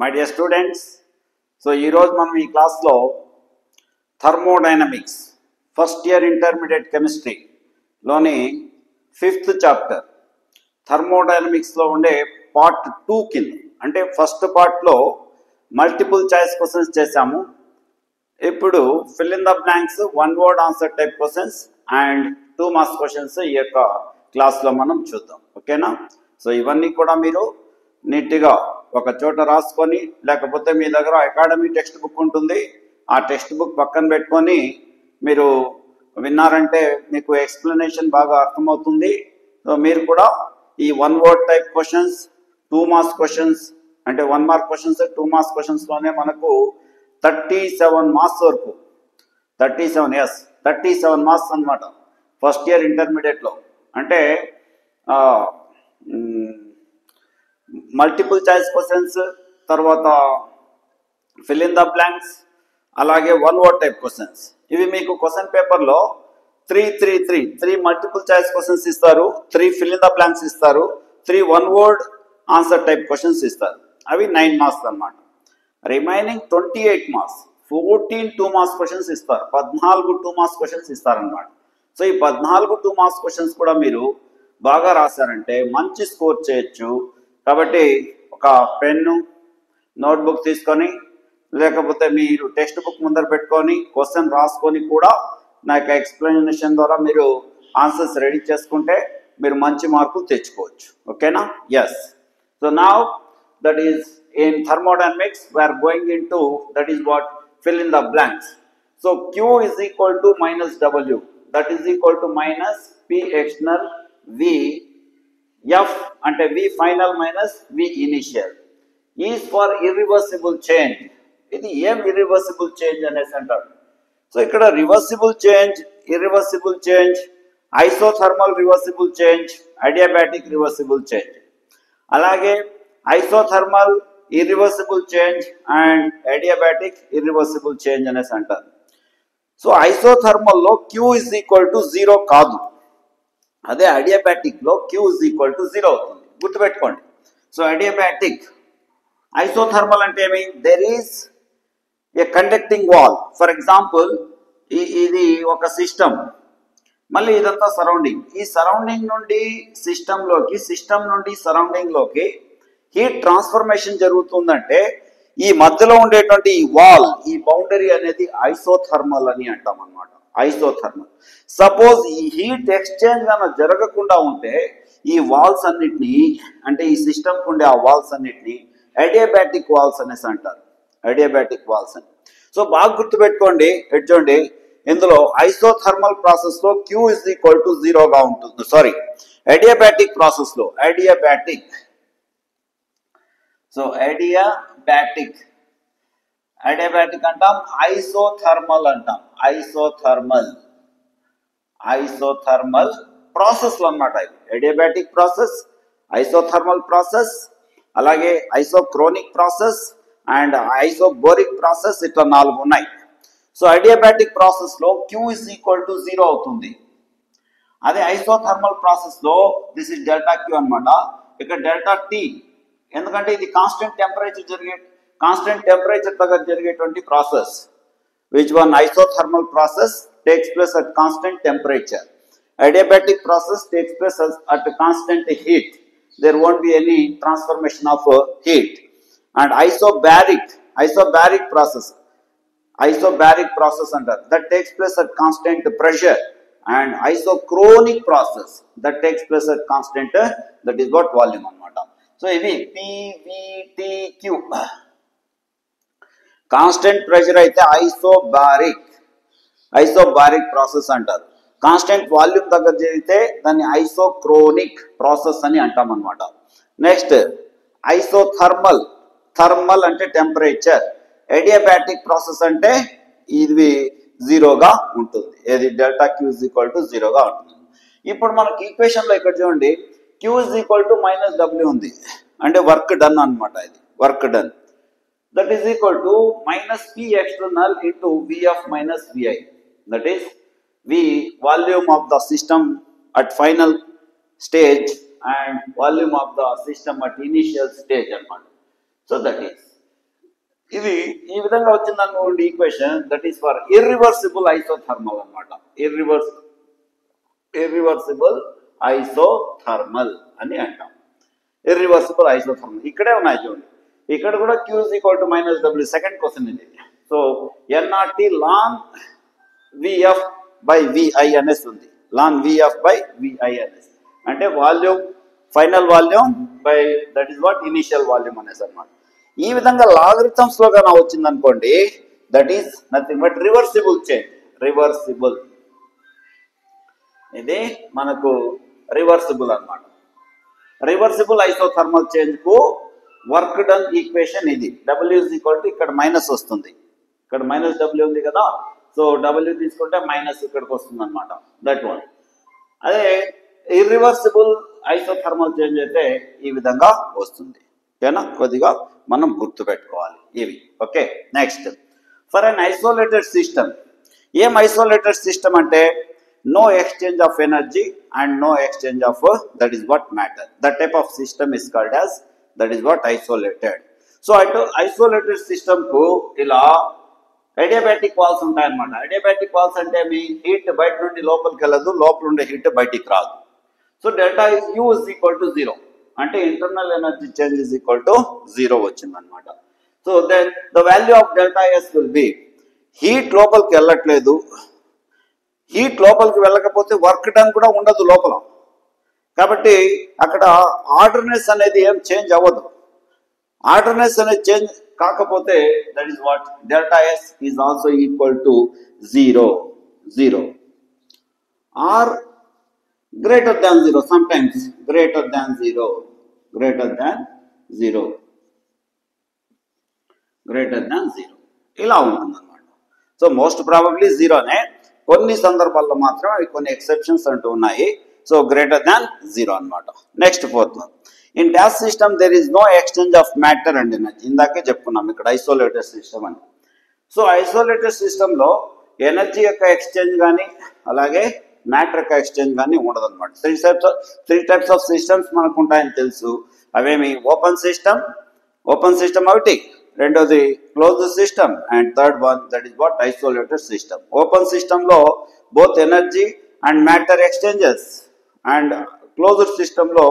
My dear students, so ఈరోజు మనం ఈ క్లాస్లో థర్మోడైనమిక్స్ ఫస్ట్ ఇయర్ ఇంటర్మీడియట్ కెమిస్ట్రీలోని 5th చాప్టర్ థర్మోడైనమిక్స్లో ఉండే పార్ట్ 2 కింద, అంటే ఫస్ట్ పార్ట్లో మల్టిపుల్ చాయిస్ క్వశ్చన్స్ చేశాము. ఇప్పుడు fill in the blanks, 1 word answer type questions and 2 marks questions ఈ యొక్క క్లాస్లో మనం చూద్దాం. ఓకేనా? సో ఇవన్నీ కూడా మీరు నీట్గా ఒక చోట రాసుకొని, లేకపోతే మీ దగ్గర అకాడమీ టెక్స్ట్ బుక్ ఉంటుంది, ఆ టెక్స్ట్ బుక్ పక్కన పెట్టుకొని మీరు విన్నారంటే మీకు ఎక్స్ప్లెనేషన్ బాగా అర్థమవుతుంది. సో మీరు కూడా ఈ 1 word type questions, 2 marks questions, అంటే 1 మార్క్ క్వశ్చన్స్ 2 మార్క్స్ క్వశ్చన్స్లోనే మనకు 37 మార్క్స్ వరకు, 37 మార్క్స్ అనమాట ఫస్ట్ ఇయర్ ఇంటర్మీడియట్లో. అంటే మల్టిపుల్ చాయిస్ క్వశ్చన్స్, తర్వాత ఫిల్ ఇన్ ద బ్లాంక్స్, అలాగే 1 word టైప్ క్వశ్చన్స్. ఇవి మీకు క్వశ్చన్ పేపర్లో 3 మల్టిపుల్ చాయిస్ క్వశ్చన్స్ ఇస్తారు, 3 ఫిల్ ఇన్ ద బ్లాంక్స్ ఇస్తారు, 3 1 word ఆన్సర్ టైప్ క్వశ్చన్స్ ఇస్తారు. అవి 9 మార్క్స్ అనమాట. రిమైనింగ్ 28 మార్క్స్ 14 2 మార్క్స్ క్వశ్చన్స్ ఇస్తారు, 14 2 మార్క్స్ క్వశ్చన్స్ ఇస్తారనమాట. సో ఈ 14 2 మార్క్స్ క్వశ్చన్స్ కూడా మీరు బాగా రాశారంటే మంచి స్కోర్ చేయొచ్చు. కాబట్టి ఒక పెన్ను, నోట్బుక్ తీసుకొని, లేకపోతే మీరు టెక్స్ట్ బుక్ ముందర పెట్టుకొని క్వశ్చన్ రాసుకొని కూడా నా యొక్క ఎక్స్ప్లెనేషన్ ద్వారా మీరు ఆన్సర్స్ రెడీ చేసుకుంటే మీరు మంచి మార్కులు తెచ్చుకోవచ్చు. ఓకేనా? Yes. So now that is in thermodynamics we are going into, that is what, fill in the blanks. So Q is equal to minus W, that is equal to minus P external V F ante V final minus V initial is for irreversible change. ఇది ఏం irreversible change అనేసి అంటారు. So ఇక్కడ reversible change, irreversible change, isothermal reversible change, adiabatic reversible change, అలాగే isothermal irreversible change and adiabatic irreversible change అనేసి అంటారు. So ఐసోథర్మల్లో Q is equal to 0 కాదు, అదే అడియాబాటిక్ లో Q is equal to 0 అవుతుంది. గుర్తుపెట్టుకోండి. సో అడియాబాటిక్, ఐసోథర్మల్ అంటే ఏమి? There is a conducting wall. For example ఇది ఒక సిస్టమ్, మళ్ళీ ఇదంతా సరౌండింగ్. ఈ సరౌండింగ్ నుండి సిస్టంలోకి, సిస్టమ్ నుండి సరౌండింగ్ లోకి హీట్ ట్రాన్స్ఫర్మేషన్ జరుగుతుందంటే ఈ మధ్యలో ఉండేటువంటి ఈ వాల్, ఈ బౌండరీ అనేది ఐసోథర్మల్ అని అంటాం అనమాట. ఐసోథర్మల్. సపోజ్ ఈ హీట్ ఎక్స్చేంజ్ కన్నా జరగకుండా ఉంటే ఈ వాల్స్ అన్నిటినీ, అంటే ఈ సిస్టమ్ ఉండే ఆ వాల్స్ అన్నిటినీ అడియాబాటిక్ వాల్స్ అనేసి అంటారు. అడియాబాటిక్ వాల్స్ అని. సో బాగా గుర్తుపెట్టుకోండి. చూడండి, ఇందులో ఐసోథర్మల్ ప్రాసెస్ లో Q is equal to 0 గా ఉంటుంది. సారీ, అడియాబాటిక్ ప్రాసెస్ లో, అడియాబాటిక్. సో అడియాబాటిక్ అంటాం, ఐసోథర్మల్ అంటాం. ఐసోథర్మల్ ప్రాసెస్ లో అన్నమాట. అడియాబాటిక్ ప్రాసెస్, ఐసోథర్మల్ ప్రాసెస్, అలాగే ఐసోక్రోనిక్ ప్రాసెస్ అండ్ ఐసోబోరిక్ ప్రాసెస్, ఇట్లా 4 ఉన్నాయి. సో అడియాబాటిక్ ప్రాసెస్ లో Q is equal to 0 అవుతుంది. అదే ఐసోథర్మల్ ప్రాసెస్ లో దిస్ ఇస్ డెల్టా Q అనమాట. ఇక్కడ డెల్టా T, ఎందుకంటే ఇది కాన్స్టెంట్ టెంపరేచర్ దగ్గర జరిగేటువంటి process. Which one? Isothermal process takes place at constant temperature. Adiabatic process takes place at constant heat. There won't be any transformation of heat. And isobaric process అంటారు, that takes place at constant pressure. And isochronic process that takes place at constant, that is what, volume అనమాట. So ఇవి PVTQ. Constant pressure అయితే isobaric process అంటారు. Constant volume దగ్గర జరిగితే దాన్ని isochronic process అని అంటాం అనమాట. నెక్స్ట్ ఐసోథర్మల్, థర్మల్ అంటే టెంపరేచర్. అడియాబాటిక్ ప్రాసెస్ అంటే ఇది 0 గా ఉంటుంది. ఏది? Delta Q is equal to 0 గా ఉంటుంది. ఇప్పుడు మనకి ఈక్వేషన్ లో ఇక్కడ చూడండి, Q is equal to minus W ఉంది, అంటే వర్క్ డన్ అనమాట. ఇది work done, that is equal to minus P external into VF minus VI, that is V volume of the system at final stage and volume of the system at initial stage అనమాట. So that is ఇది ఈ విధంగా వచ్చిందనుకోండి equation, that is for irreversible isothermal అన్నమాట. Irreversible isothermal అని అంటాం. Irreversible isothermal ఇక్కడే ఉన్నాయి చూడండి. ఇక్కడ కూడా Q = -W, సెకండ్ క్వశ్చన్ ఇది. So NRT ln VF by VI అనేసి ఉంది. ln VF by VI అనేసి అంటే volume, final volume by that is what initial volume అనేసి అన్నమాట. ఈ విధంగా లాగరిథమ్స్ లో గానా వచ్చింది అనుకోండి, that is nothing but reversible change. Reversible ఇది మనకు రివర్సిబుల్ అన్నమాట. రివర్సిబుల్ ఐసోథర్మల్ చేంజ్ కు వర్క్ డన్ ఈక్వేషన్ ఇది. W ఇక్కడ మైనస్ వస్తుంది, ఇక్కడ -W ఉంది కదా, సో W తీసుకుంటే మైనస్ ఇక్కడికి వస్తుంది అనమాట. That one. అదే ఇర్రివర్సిబుల్ ఐసోథర్మల్ చేంజ్ అయితే ఈ విధంగా వస్తుంది. ఓకేనా, కొద్దిగా మనం గుర్తుపెట్టుకోవాలి ఇవి. Okay, next for an isolated system. ఏం ఐసోలేటెడ్ సిస్టమ్ అంటే no exchange of energy and no exchange of that is what matter. That type of system is called as that is what isolated. So isolated system ku ila adiabatic walls ఉంటాయి అన్నమాట. adiabatic walls అంటే మీ heat బయట నుండి లోపలికి వెళ్ళదు, లోపల ఉండే heat బయటికి రాదు. సో డెల్టా U = 0 అంటే ఇంటర్నల్ ఎనర్జీ చేంజ్ = 0 వచ్చింది అనమాట. So then the value of delta S will be, heat లోపలికి వెళ్ళట్లేదు, హీట్ లోపలికి వెళ్ళకపోతే వర్క్ డన్ కూడా ఉండదు లోపల, కాబట్టి అక్కడ ఆర్డర్నెస్ అనేది ఏం చేంజ్ అవ్వదు. ఆర్డర్నెస్ అనేది చేంజ్ కాకపోతే that is what delta S is also = 0 or greater than 0, sometimes greater than 0 ఇలా ఉంటుంది అనమాట. సో మోస్ట్ ప్రాబబ్లీ 0నే, కొన్ని సందర్భాల్లో మాత్రం అవి కొన్ని ఎక్సెప్షన్స్ అంటూ ఉన్నాయి. సో గ్రేటర్ దాన్ 0 అనమాట. Next fourth one, in dash system there is no exchange of matter and energy. ఇందాకే చెప్పుకున్నాం ఇక్కడ ఐసోలేటెడ్ సిస్టమ్ అని. సో ఐసోలేటెడ్ సిస్టంలో ఎనర్జీ యొక్క ఎక్స్చేంజ్ కానీ అలాగే మ్యాటర్ యొక్క ఎక్స్చేంజ్ కానీ ఉండదు అనమాట. త్రీ టైప్స్ ఆఫ్ సిస్టమ్స్ మనకు ఉంటాయని తెలుసు. అవేమి ఓపెన్ సిస్టమ్ ఒకటి, రెండోది closed system, and third one that is what isolated system. Open system లో both energy and matter exchanges, and closed system లో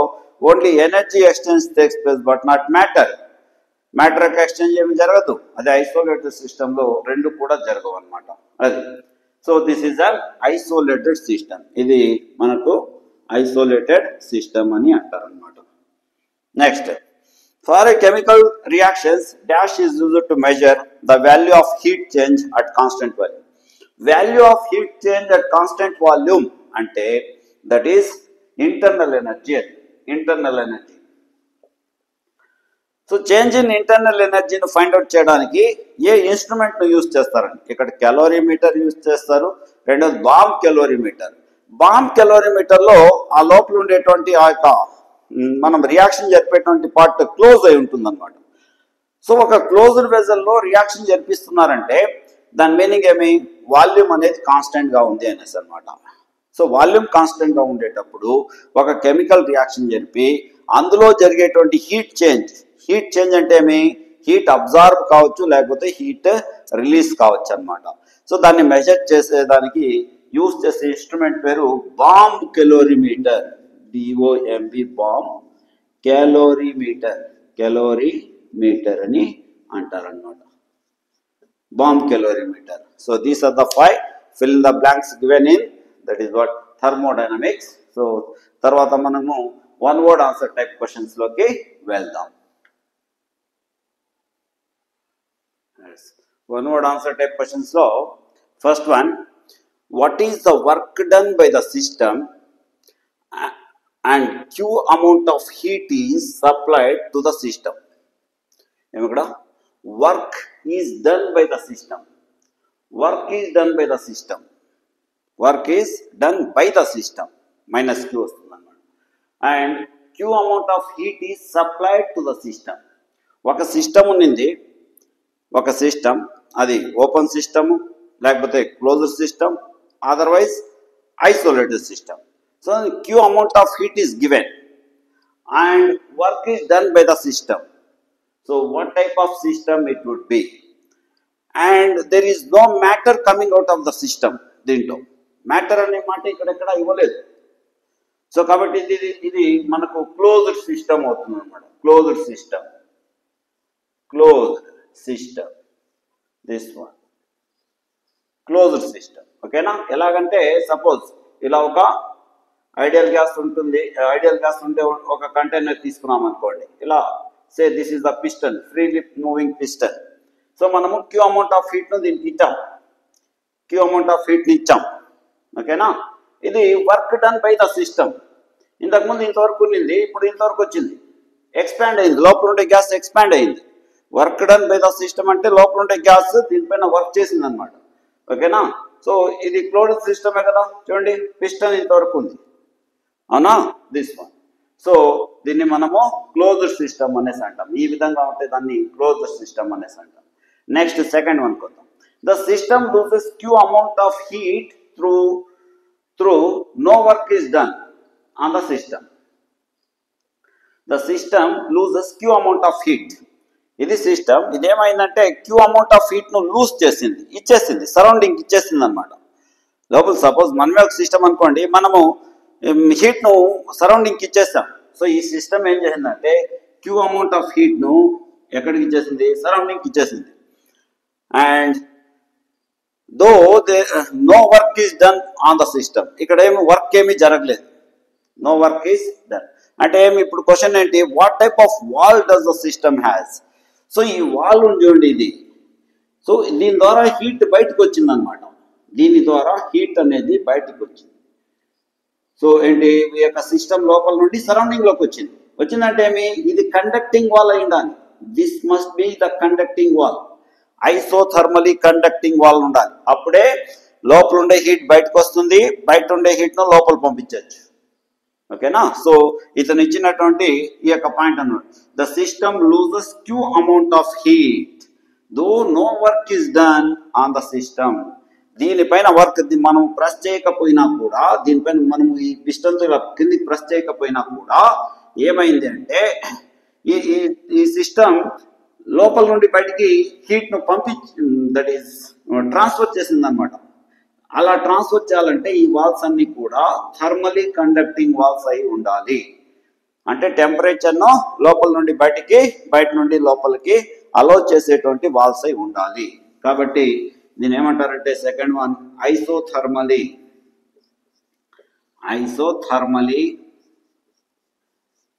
only energy exchange takes place but not matter. Matter యొక్క exchange ఏమి జరగదు. అదే isolated system లో రెండు కూడా జరగవు అనమాట. అది so this is an isolated system. ఇది మనకు ఐసోలేటెడ్ సిస్టమ్ అని అంటారు అనమాట. Next, for a chemical reactions, dash is used to measure the value of heat change at constant volume. Value of heat change at constant volume ante that is internal energy. So change in internal ఎనర్జీని find out చేయడానికి ఏ instrument ను use చేస్తారండి? ఇక్కడ క్యాలోరీమీటర్ use చేస్తారు, రెండోది bomb క్యాలోరీమీటర్. Bomb క్యాలోరీమీటర్ లో ఆ లోపల ఉండేటువంటి ఆ యొక్క మనం రియాక్షన్ జరిపేటువంటి పార్ట్ క్లోజ్ అయి ఉంటుంది అనమాట. సో ఒక క్లోజ్డ్ వెజల్లో రియాక్షన్ జరిపిస్తున్నారంటే దాని మీనింగ్ ఏమి, వాల్యూమ్ అనేది కాన్స్టెంట్ గా ఉంది అనేసి అనమాట. సో వాల్యూమ్ కాన్స్టెంట్ గా ఉండేటప్పుడు ఒక కెమికల్ రియాక్షన్ జరిపి అందులో జరిగేటువంటి హీట్ చేంజ్ అంటే ఏమి, హీట్ అబ్జార్బ్ కావచ్చు లేకపోతే హీట్ రిలీజ్ కావచ్చు అనమాట. సో దాన్ని మెజర్ చేసేదానికి యూజ్ చేసే ఇన్స్ట్రుమెంట్ పేరు bomb calorimeter. BOMB bomb calorimeter అని అంటారన్నమాట. Bomb calorimeter. So these are the 5 fill in the blanks given in that is what thermodynamics. So తర్వాత మనము one word answer type questions లోకి వెళ్దాం. One word answer type questions లో first one, what is the work done by the system and Q amount of heat is supplied to the system. ఏమక్కడ work is done by the system. Work is done by the system. Minus Q వస్తుంది అన్నమాట. And Q amount of heat is supplied to the system. ఒక system ఉన్నింది, ఒక system అది open system లేకపోతే closed system, otherwise isolated system. So Q amount of heat is given and work is done by the system. So what type of system it would be? And there is no matter coming out of the system. దీంట్లో matter అనే మాట ఇక్కడెక్కడ ఇవ్వలేదు. So కాబట్టి ఇది మనకు closed system అవుతుంది అనమాట. Closed system this one closed system. ఓకేనా? ఎలాగంటే సపోజ్ ఇలా ఒక ఐడియల్ గ్యాస్ ఉంటుంది. ఐడియల్ గ్యాస్ ఉంటే ఒక కంటైనర్ తీసుకున్నాం అనుకోండి. ఇలా say this is the piston, freely moving piston. So మనము క్యూ అమౌంట్ ఆఫ్ హీట్ను దీనికి ఇచ్చాం. క్యూ అమౌంట్ ఆఫ్ హీట్ని ఇచ్చాం. ఓకేనా? ఇది work done by the system. ఇంతకుముందు ఇంతవరకు ఉన్నింది, ఇప్పుడు ఇంతవరకు వచ్చింది, ఎక్స్పాండ్ అయింది. లోపల ఉండే గ్యాస్ ఎక్స్పాండ్ అయింది. Work done by the system అంటే లోపల ఉండే గ్యాస్ దీనిపైన వర్క్ చేసింది అనమాట. ఓకేనా? సో ఇది క్లోజ్డ్ సిస్టమే కదా. చూడండి, పిస్టన్ ఇంతవరకు ఉంది, అవునా? This one. సో దీన్ని మనము క్లోజ్డ్ సిస్టమ్ అనేసి అంటాం. ఈ విధంగా ఉంటే దాన్ని క్లోజ్డ్ సిస్టమ్ అనేసి అంటాం. నెక్స్ట్ సెకండ్ వన్ కొద్దాం. The system loses Q amount of heat through no work is done on the system. The system loses Q amount of heat. ఇది సిస్టమ్. ఇదేమైందంటే క్యూ అమౌంట్ ఆఫ్ హీట్ను lose చేసింది, ఇచ్చేసింది, surrounding ఇచ్చేసింది అనమాట. లోపల suppose మనమే ఒక సిస్టమ్ అనుకోండి, మనము హీట్ను సరౌండింగ్కి ఇచ్చేస్తాం. సో ఈ సిస్టమ్ ఏం చేసిందంటే క్యూ అమౌంట్ ఆఫ్ హీట్ను ఎక్కడికి ఇచ్చేసింది? సరౌండింగ్కి ఇచ్చేసింది. And though no work is done on the system. ఇక్కడ ఏమి వర్క్ ఏమీ జరగలేదు. నో వర్క్ ఈస్ డన్ అంటే ఏమి? ఇప్పుడు క్వశ్చన్ ఏంటి? What type of wall does the system has? So ఈ వాల్ చూడండి ఇది. సో దీని ద్వారా హీట్ బయటకు వచ్చింది అనమాట. దీని ద్వారా హీట్ అనేది బయటకు వచ్చింది. సో ఏంటి? ఈ యొక్క సిస్టమ్ లోపల నుండి సరౌండింగ్లోకి వచ్చింది. వచ్చిందంటే ఏమి? ఇది కండక్టింగ్ వాల్ అయి ఉండాలి. This must be the conducting wall. Isothermally conducting wall ఉండాలి. అప్పుడే లోపల ఉండే హీట్ బయటకు వస్తుంది, బయట ఉండే హీట్ను లోపల పంపించవచ్చు. ఓకేనా? సో ఇతను ఇచ్చినటువంటి ఈ యొక్క పాయింట్ అన్నమాట. The system loses Q amount of heat though no work is done on the system. దీనిపైన వర్క్ మనం ప్రెస్ చేయకపోయినా కూడా, దీనిపైన మనము ఈ పిస్టన్తో ఇలా కిందికి ప్రెస్ చేయకపోయినా కూడా ఏమైంది అంటే ఈ సిస్టమ్ లోపల నుండి బయటికి హీట్ను దట్ ఈస్ ట్రాన్స్ఫర్ చేసింది అనమాట. అలా ట్రాన్స్ఫర్ చేయాలంటే ఈ వాల్స్ అన్ని కూడా థర్మలీ కండక్టింగ్ వాల్స్ అయి ఉండాలి. అంటే టెంపరేచర్ను లోపల నుండి బయటికి, బయట నుండి లోపలికి అలౌ చేసేటువంటి వాల్స్ అయి ఉండాలి. కాబట్టి దీని ఏమంటారంటే second one isothermally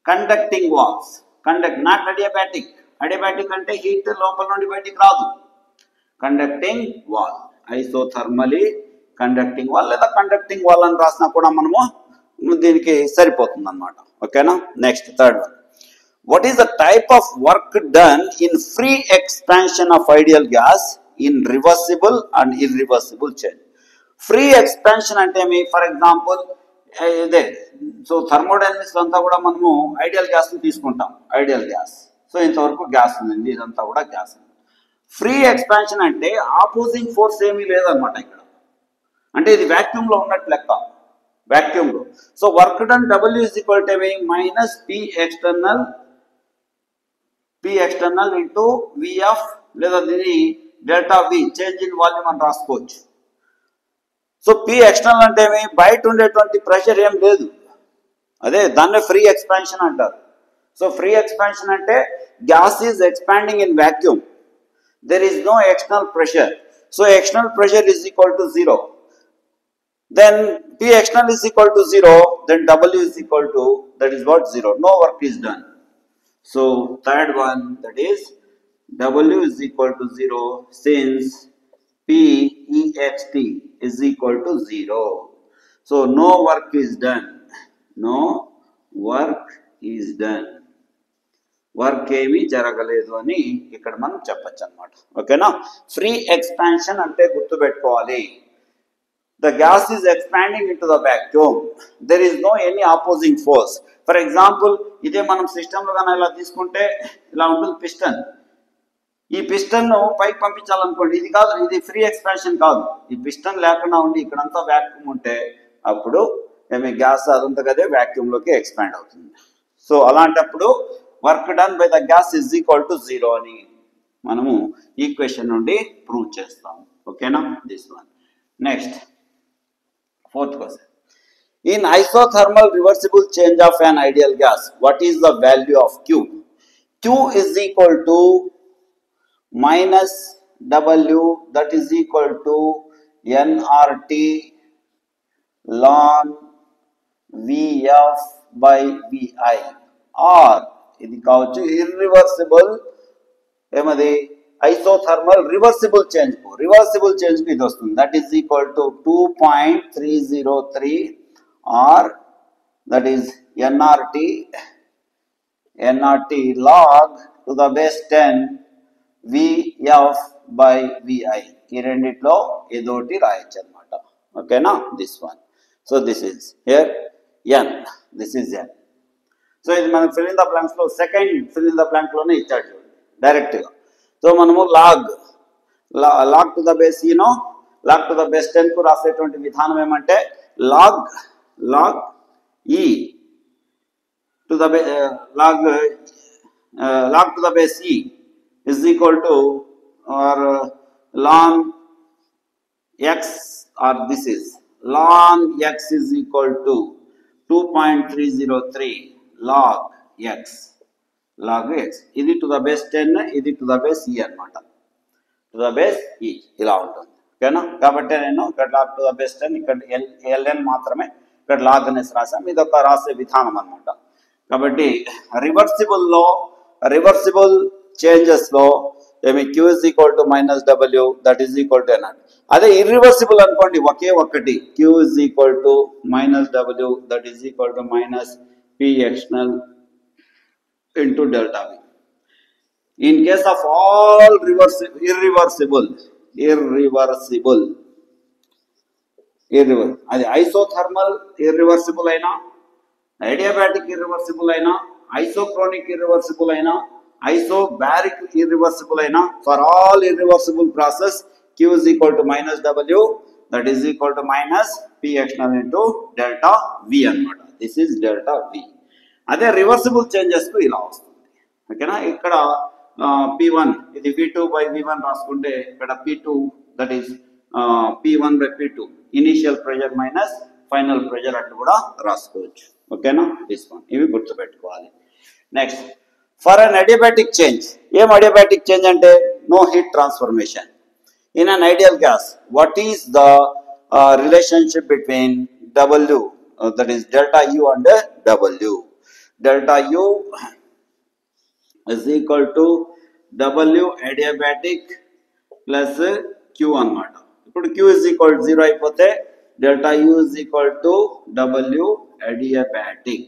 conducting walls. Conduct, not adiabatic. Adiabatic అంటే హీట్ లోపల నుండి బయటికి రాదు. Conducting wall, isothermally conducting wall లేదా కండక్టింగ్ వాల్ అని రాసినా కూడా మనము దీనికి సరిపోతుంది అనమాట. ఓకేనా? Next third one. What is the type of work done in free expansion of ideal gas in reversible and irreversible change? Free expansion అంటే ఏమి? ఫర్ ఎగ్జాంపుల్ ఇదే. సో థర్మోడైనమిక్స్ అంతా కూడా మనము ఐడియల్ గ్యాస్ని తీసుకుంటాం. Ideal gas. సో ఇంతవరకు gas ఉంది, ఇదంతా కూడా గ్యాస్ ఉంది. ఫ్రీ ఎక్స్పాన్షన్ అంటే ఆపోజింగ్ ఫోర్స్ ఏమీ లేదనమాట ఇక్కడ. అంటే ఇది వాక్యూమ్ లో ఉన్నట్టు లెక్క, వాక్యూమ్ లో. So work done W is equal to minus P external into VF లేదా దీని delta V change in volume అని రాసుకోవచ్చు. సో P external అంటే ఏమి? బయట ఉండేటువంటి ప్రెషర్ ఏం లేదు. అదే దాన్నే ఫ్రీ ఎక్స్పాన్షన్ అంటారు. సో ఫ్రీ ఎక్స్పాన్షన్ అంటే gas is expanding in vacuum. there is no external pressure. So external pressure is equal to 0. Then P external is equal to 0. Then W is equal to, that is what? 0. No work is done. So third one, that is W is equal to 0 since P ext is equal to 0. So no work is done. No work is done. Work ఏమీ జరగలేదు అని ఇక్కడ మనం చెప్పచ్చు అనమాట. ఓకేనా? Free expansion అంటే గుర్తుపెట్టుకోవాలి, the gas is expanding in to the vacuum. There is no any opposing force. For example ఇదే మనం సిస్టంలో కానీ ఇలా తీసుకుంటే ఇలా ఉంటుంది పిస్టన్. ఈ పిస్టన్ను పైకి పంపించాలనుకోండి, ఇది కాదు, ఇది ఫ్రీ ఎక్స్పాన్షన్ కాదు. ఈ పిస్టన్ లేకుండా ఉండి ఇక్కడంతా వాక్యూమ్ ఉంటే అప్పుడు ఏమి గ్యాస్ అదంతా కదే వాక్యూమ్లోకి ఎక్స్పాండ్ అవుతుంది. సో అలాంటప్పుడు work done by the gas is equal to 0 అని మనము ఈక్వేషన్ నుండి ప్రూవ్ చేస్తాం. ఓకేనా, this one. Next fourth question. In isothermal reversible change of an ideal gas, what is the value of Q? Q is equal to minus W, that is equal to nRT ln Vf by Vi, or ఇది కావచ్చు irreversible ఏమది isothermal reversible change కు ఇది వస్తుంది, that is equal to 2.303 or that is nRT log to the base 10 Vf by Vi. ఈ రెండిట్లో ఏదోటి రాయొచ్చు అన్నమాట. ఓకేనా, this one. So this is here n, this is n. So ఇది మనకు ఫిల్ ఇన్ ద బ్లాంక్స్ లో second fill in the blank లోనే ఇచ్చాడు చూడండి డైరెక్ట్ గా. సో మనము log to the base log to the base 10 కు రాసేటువంటి విధానం ఏమంటే log e to the log to the base e is equal to or ln x, or this is ln x is equal to 2.303 log x. ఇది to the base 10, ఇది to the base e అన్నమాట, to the base e ఇలా ఉంటుంది. ఓకేనా, కాబట్టి నేను ఇక్కడ log to the base 10, ఇక్కడ ln మాత్రమే ఇక్కడ లాగ్ అనేసి రాసాం. ఇది ఒక రాసే విధానం అన్నమాట. కాబట్టి రివర్సిబుల్ చేంజెస్ లో ఏమి Q is equal to minus W, that is equal to nRT. అదే ఇర్రివర్సిబుల్ అనుకోండి, ఒకే ఒక్కటి Q is equal to minus W, that is equal to minus P external into delta V. In case of all irreversible, అది isothermal irreversible అయినా, ఐడియాబాటిక్ irreversible అయినా, ఐసోక్రోనిక్ irreversible అయినా, isobaric irreversible అయినా, for all irreversible process Q is equal to minus W, that is equal to minus P external into delta V అన్నమాట. This is delta V. అదే reversible changes కు ఇలా వస్తుంది. ఓకేనా, ఇక్కడ P1 ఇది V2 by V1 రాసుకుంటే ఇక్కడ P2 that is P1 by P2 initial pressure minus final pressure అట్లా కూడా రాసుకోవచ్చు. ఓకేనా, దిస్ వన్, ఇవి గుర్తుపెట్టుకోవాలి. Next, for an adiabatic change, ఏం అడియాబాటిక్ చేంజ్ అంటే no heat transformation in an ideal gas. What is the relationship between W, that is delta U and W? Delta U is equal to W adiabatic plus Q అన్నమాట. ఇప్పుడు Q is equal to 0 అయిపోతే delta U is equal to W adiabatic.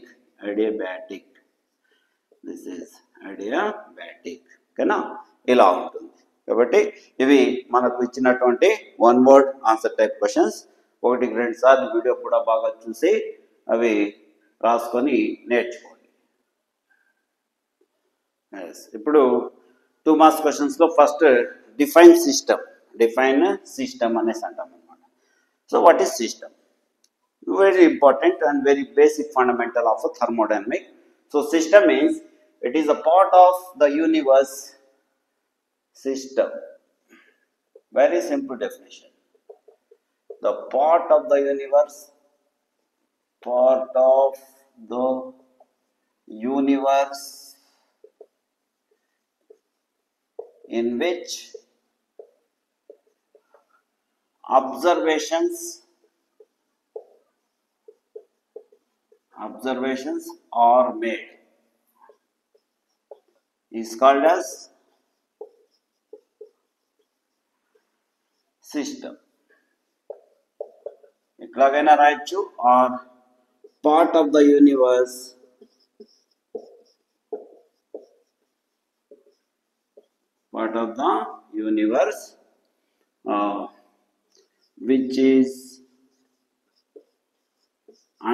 This is adiabatic. ఓకేనా, ఇలా ఉంటుంది. కాబట్టి ఇవి మనకు ఇచ్చినటువంటి one word answer type questions. 1-2 సార్లు వీడియో కూడా బాగా చూసి అవి రాసుకొని నేర్చుకోండి. ఇప్పుడు 2 మార్క్స్ క్వశ్చన్స్ లో ఫస్ట్ డిఫైన్ సిస్టమ్ అనేసి అంటాం అన్నమాట. So what is system? Very important and very basic fundamental of thermodynamic. So system means it is a part of the universe. System, very simple definition, the part of the universe in which observations are made is called as system. ఎట్లాగైనా రాయొచ్చు, or part of the universe which is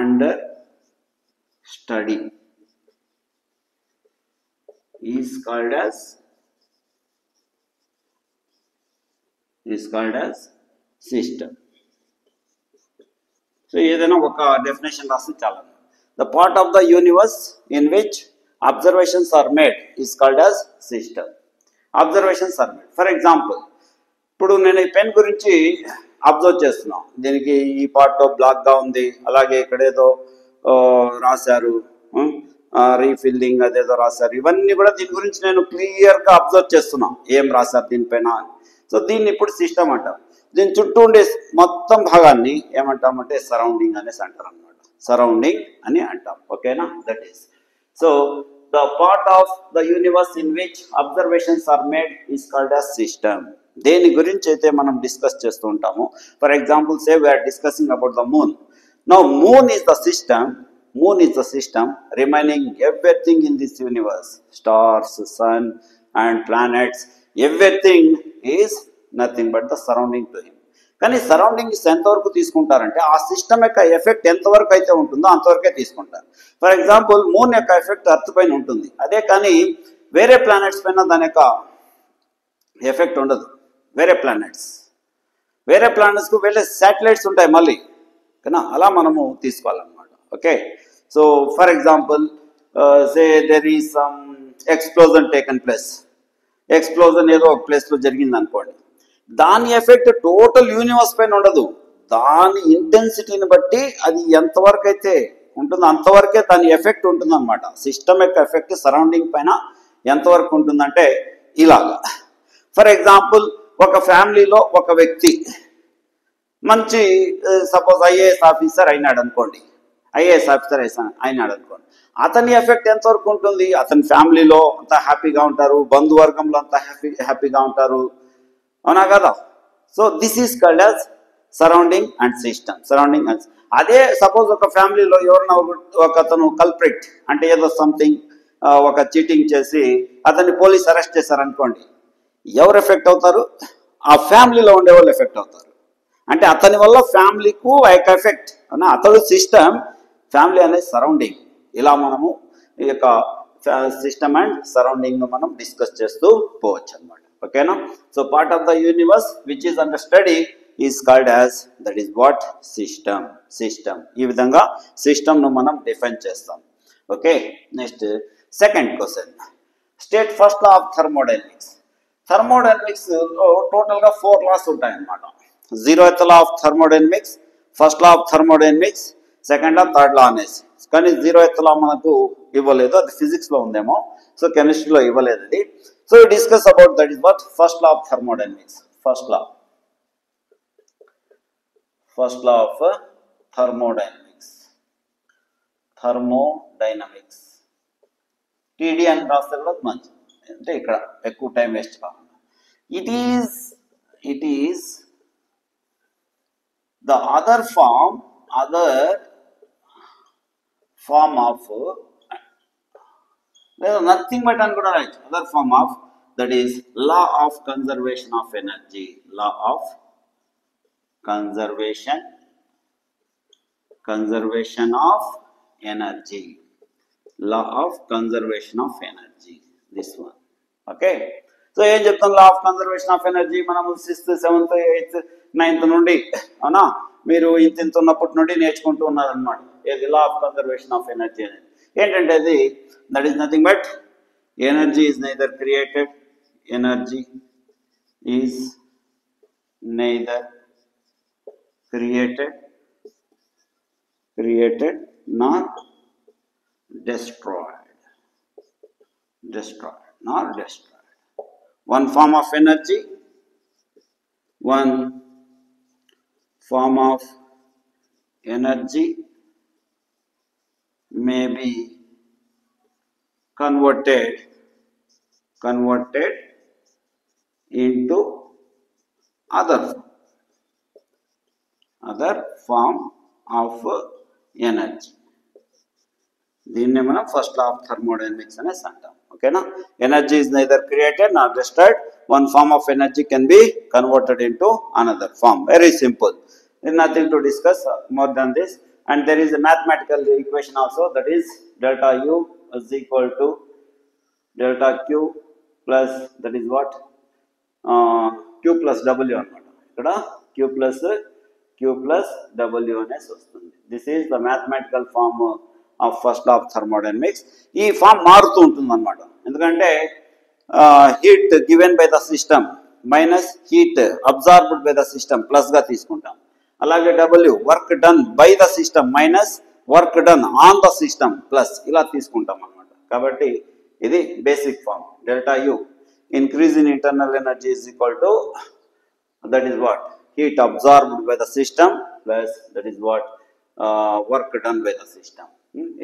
under study is called as system. So ఏదైనా ఒక definition రాస్తే చాలా. The part of the universe in which observations are made is called as system. Observations are made. For example, ఇప్పుడు నేను ఈ pen గురించి observe చేస్తున్నాను. దీనికి ఈ పార్ట్ బ్లాక్గా ఉంది, అలాగే ఇక్కడ ఏదో రాశారు, రీఫిల్లింగ్ అదేదో రాశారు. ఇవన్నీ కూడా దీని గురించి నేను క్లియర్గా అబ్జర్వ్ చేస్తున్నాను, ఏం రాశారు దీనిపైన. సో దీన్ని ఇప్పుడు సిస్టమ్ అంటాం. దీని చుట్టూ ఉండే మొత్తం భాగాన్ని ఏమంటామంటే సరౌండింగ్ అనేసి అంటారు అనమాట. సరౌండింగ్ అని అంటాం. ఓకేనా? That is so the part of the universe in which observations are made is called as system. దేని గురించి అయితే మనం డిస్కస్ చేస్తూ ఉంటాము. For example, say we are discussing about the moon. Now moon is the system. Moon is the system remaining everything in this universe, stars, sun and planets, everything is nothing but the surrounding to him. కానీ surroundings ఎంతవరకు తీసుకుంటారంటే ఆ system యొక్క effect ఎంతవరకు అయితే ఉంటుందో అంతవరకే తీసుకుంటారు. For example, moon యొక్క ఎఫెక్ట్ ఎర్త్ పైన ఉంటుంది, అదే కానీ వేరే ప్లానెట్స్ పైన దాని యొక్క ఎఫెక్ట్ ఉండదు. వేరే ప్లానెట్స్కు వేరే శాటిలైట్స్ ఉంటాయి మళ్ళీ, కానీ అలా మనము తీసుకోవాలన్నమాట. Okay, so for example, say there is some explosion taken place. Explosion ఏదో ఒక ప్లేస్లో జరిగింది అనుకోండి, దాని ఎఫెక్ట్ టోటల్ యూనివర్స్ పైన ఉండదు. దాని ఇంటెన్సిటీని బట్టి అది ఎంతవరకు అయితే ఉంటుందో అంతవరకే దాని ఎఫెక్ట్ ఉంటుంది అనమాట. సిస్టమ్ యొక్క ఎఫెక్ట్ సరౌండింగ్ పైన ఎంతవరకు ఉంటుందంటే ఇలాగా. ఫర్ ఎగ్జాంపుల్, ఒక ఫ్యామిలీలో ఒక వ్యక్తి మంచి సపోజ్ ఐఏఎస్ ఆఫీసర్ అయినాడు అనుకోండి. అతని ఎఫెక్ట్ ఎంతవరకు ఉంటుంది? అతని ఫ్యామిలీలో అంతా హ్యాపీగా ఉంటారు, బంధువర్గంలో అంతా హ్యాపీగా ఉంటారు, అవునా కదా? So this is called as surrounding and system. Surrounding and అదే సపోజ్ ఒక ఫ్యామిలీలో ఎవరైనా ఒక అతను కల్ప్రిట్ అంటే ఏదో సంథింగ్ ఒక చీటింగ్ చేసి అతన్ని పోలీస్ అరెస్ట్ చేశారనుకోండి, ఎవరు ఎఫెక్ట్ అవుతారు? ఆ ఫ్యామిలీలో ఉండే వాళ్ళు ఎఫెక్ట్ అవుతారు. అంటే అతని వల్ల ఫ్యామిలీకు ఒక ఎఫెక్ట్. అతడు సిస్టమ్, ఫ్యామిలీ అనేది సరౌండింగ్. ఇలా మనము ఈ యొక్క సిస్టమ్ అండ్ సరౌండింగ్ మనం డిస్కస్ చేస్తూ పోవచ్చు అనమాట. ఓకేనా? So part of the universe which is under study is called as, that is what, system. ఈ విధంగా సిస్టమ్ను మనం డిఫైన్ చేస్తాం. Okay, next second question. State first law of thermodynamics. Thermodynamics టోటల్గా 4 లాస్ ఉంటాయన్నమాట. 0th law of thermodynamics, first law of thermodynamics, second law, third law అనేసి. కానీ 0th లా మనకు ఇవ్వలేదు, అది ఫిజిక్స్లో ఉందేమో. సో కెమిస్ట్రీలో ఇవ్వలేదు అది. So discuss about that is what first law of thermodynamics. First law of thermodynamics. TD అని రాస్తే కూడా మంచిది, అంటే ఇక్కడ ఎక్కువ టైం వేస్ట్ కాకుండా. It is the other form of nothing but other form of, that is law of conservation of energy. Law of conservation of energy. Law of conservation of energy, this one. Okay, so ఏం చెప్తాం? Law of conservation of energy మనము 6th, 7th, 8th, 9th నుండి, అవునా, మీరు ఇంత ఉన్నప్పటి నుండి నేర్చుకుంటూ ఉన్నారనమాట. ఏది law of conservation of energy అనేది ఏంటంటే అది, that is nothing but energy is neither created, energy is neither created not destroyed. One form of energy, may be converted into other form of energy. దీన్నే మనం first law of thermodynamics అనేసి అంటాం. ఓకేనా? Energy is neither created not destroyed. One form of energy can be converted into another form. Very simple, nothing to discuss more than this. And there is a mathematical equation also, that is delta U is equal to delta Q plus, that is what, Q plus W అనమాట. ఇక్కడ Q plus W అనేసి వస్తుంది. This is the mathematical form of first law of thermodynamics. ఈ form మారుతూ ఉంటుంది అనమాట, ఎందుకంటే heat given by the system minus heat absorbed by the system ప్లస్గా తీసుకుంటాం. అలాగే W work done by the system minus work done on the system plus ఇలా తీసుకుంటాం అనమాట. కాబట్టి ఇది basic form. Delta U increase in internal energy is equal to, that is what, heat absorbed by the system plus that is what work done by the system.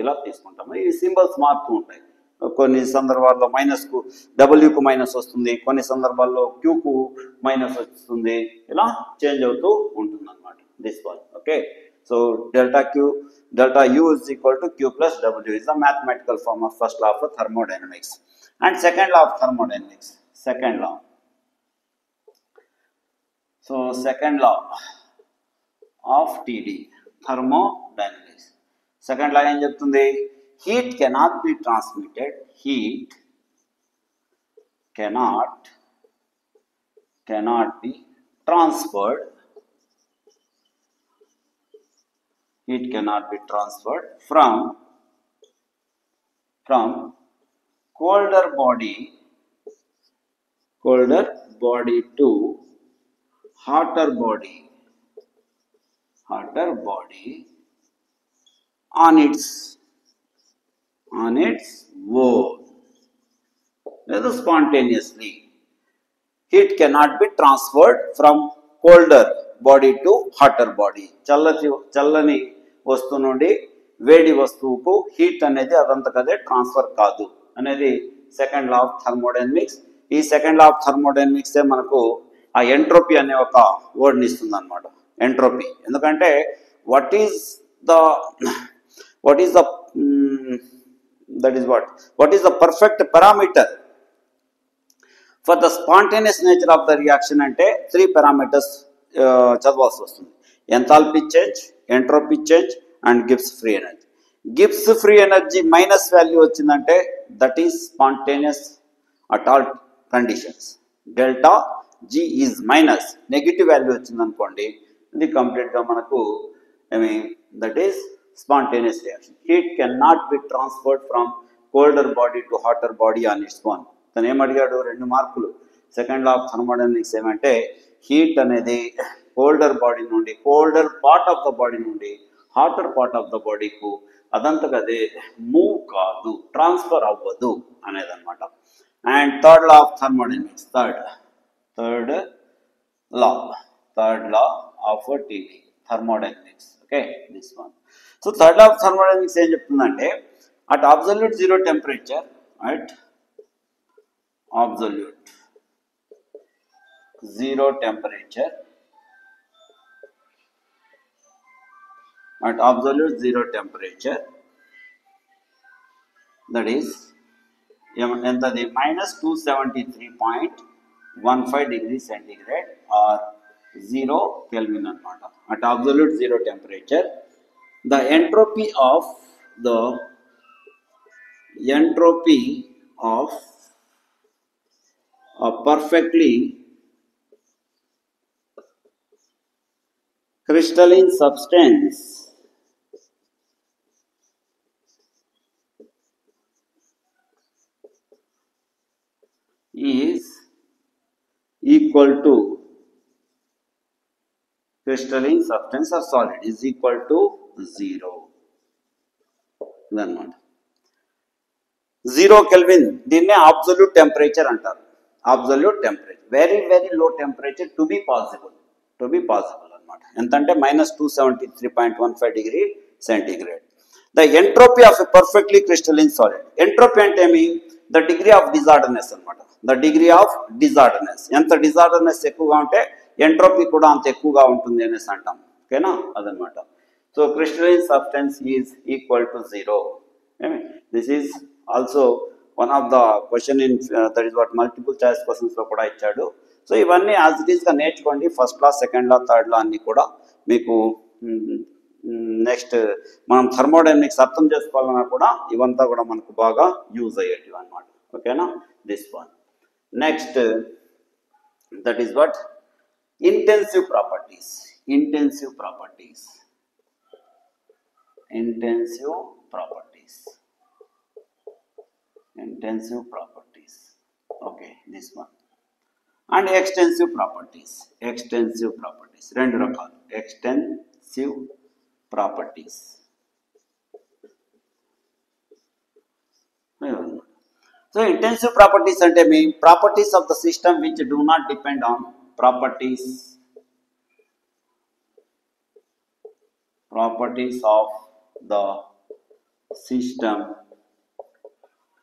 ఇలా తీసుకుంటాము. ఈ symbols మారుతూ ఉంటాయి. కొన్ని సందర్భాల్లో మైనస్కు డబ్ల్యూకు మైనస్ వస్తుంది, కొన్ని సందర్భాల్లో క్యూకు మైనస్ వస్తుంది, ఇలా చేంజ్ అవుతూ ఉంటుంది అనమాట this one. Okay, so delta U is equal to Q plus W is the mathematical form of first law of thermodynamics. And second law of thermodynamics, second law. So second law of TD, thermodynamics. Second law em cheptundi, heat cannot be transmitted, heat cannot be transferred, heat cannot be transferred from colder body to hotter body on its own, లేదా spontaneously. Heat cannot be transferred from colder body to hotter body. చల్లని వస్తువు నుండి వేడి వస్తువుకు heat అనేది అదంతకదే transfer కాదు అనేది second law of thermodynamics. ఈ సెకండ్ లా ఆఫ్ థర్మోడైనమిక్సే మనకు ఆ ఎంట్రోపీ అనే ఒక వర్డ్ని ఇస్తుంది అనమాట. ఎంట్రోపీ ఎందుకంటే what is the perfect parameter for the spontaneous nature of the reaction అంటే 3 parameters చదవాల్సి వస్తుంది. Enthalpy change, entropy change and Gibbs free energy. Gibbs free energy minus value వచ్చిందంటే that is spontaneous at all conditions. Delta G is minus, negative value వచ్చిందనుకోండి ఇది కంప్లీట్గా మనకు that is spontaneous reaction. Heat cannot be transferred from colder body to hotter body on its own. తను ఏమడిగాడు, 2 మార్కులు. Second law of thermodynamics ఏమంటే heat అనేది colder body నుండి, colder part of the body నుండి హాటర్ పార్ట్ ఆఫ్ ద బాడీకు అదంతకదే move కాదు, ట్రాన్స్ఫర్ అవ్వదు అనేది అనమాట. And third law of thermodynamics, third law of TD thermodynamics. Okay, this one. So third law of thermodynamics ఏం చెప్తుందంటే at absolute zero temperature, at absolute zero temperature, that is entadi minus 273.15 degrees centigrade or 0 Kelvin anamata. At absolute zero temperature, the entropy of a perfectly crystalline substance is equal to crystalline substance or solid is equal to 0. Then 0 Kelvin, దీన్నే absolute temperature అంటారు. Absolute temperature, very very low temperature to be possible అన్నమాట. ఎంతంటే minus 273.15 degree centigrade. The entropy of a perfectly crystalline solid. Entropy అంటే ఏమి, the degree of disorderliness అన్నమాట. The degree of disorderliness, ఎంత డిజార్డర్నెస్ ఎక్కువగా ఉంటే ఎంట్రోపీ కూడా అంత ఎక్కువగా ఉంటుంది అనేసి అంటాం. ఓకేనా, అదనమాట. So crystalline substance is equal to 0. This is also one of the question in that is what multiple choice questions లో కూడా ఇచ్చాడు. సో ఇవన్నీ యాజ్ ఇట్ ఈస్గా నేర్చుకోండి. ఫస్ట్ లా, సెకండ్ లా, థర్డ్ లా అన్ని కూడా మీకు నెక్స్ట్ మనం థర్మోడైనమిక్స్ అర్థం చేసుకోవాలన్నా కూడా ఇవంతా కూడా మనకు బాగా యూజ్ అయ్యేటివి అనమాట. ఓకేనా, this one. Next that is what intensive properties. properties. Intensive properties. Okay, this one. And extensive properties. Extensive properties. Rendu rakalu. Extensive properties. So intensive properties ante mean properties of the system which do not depend on properties of the system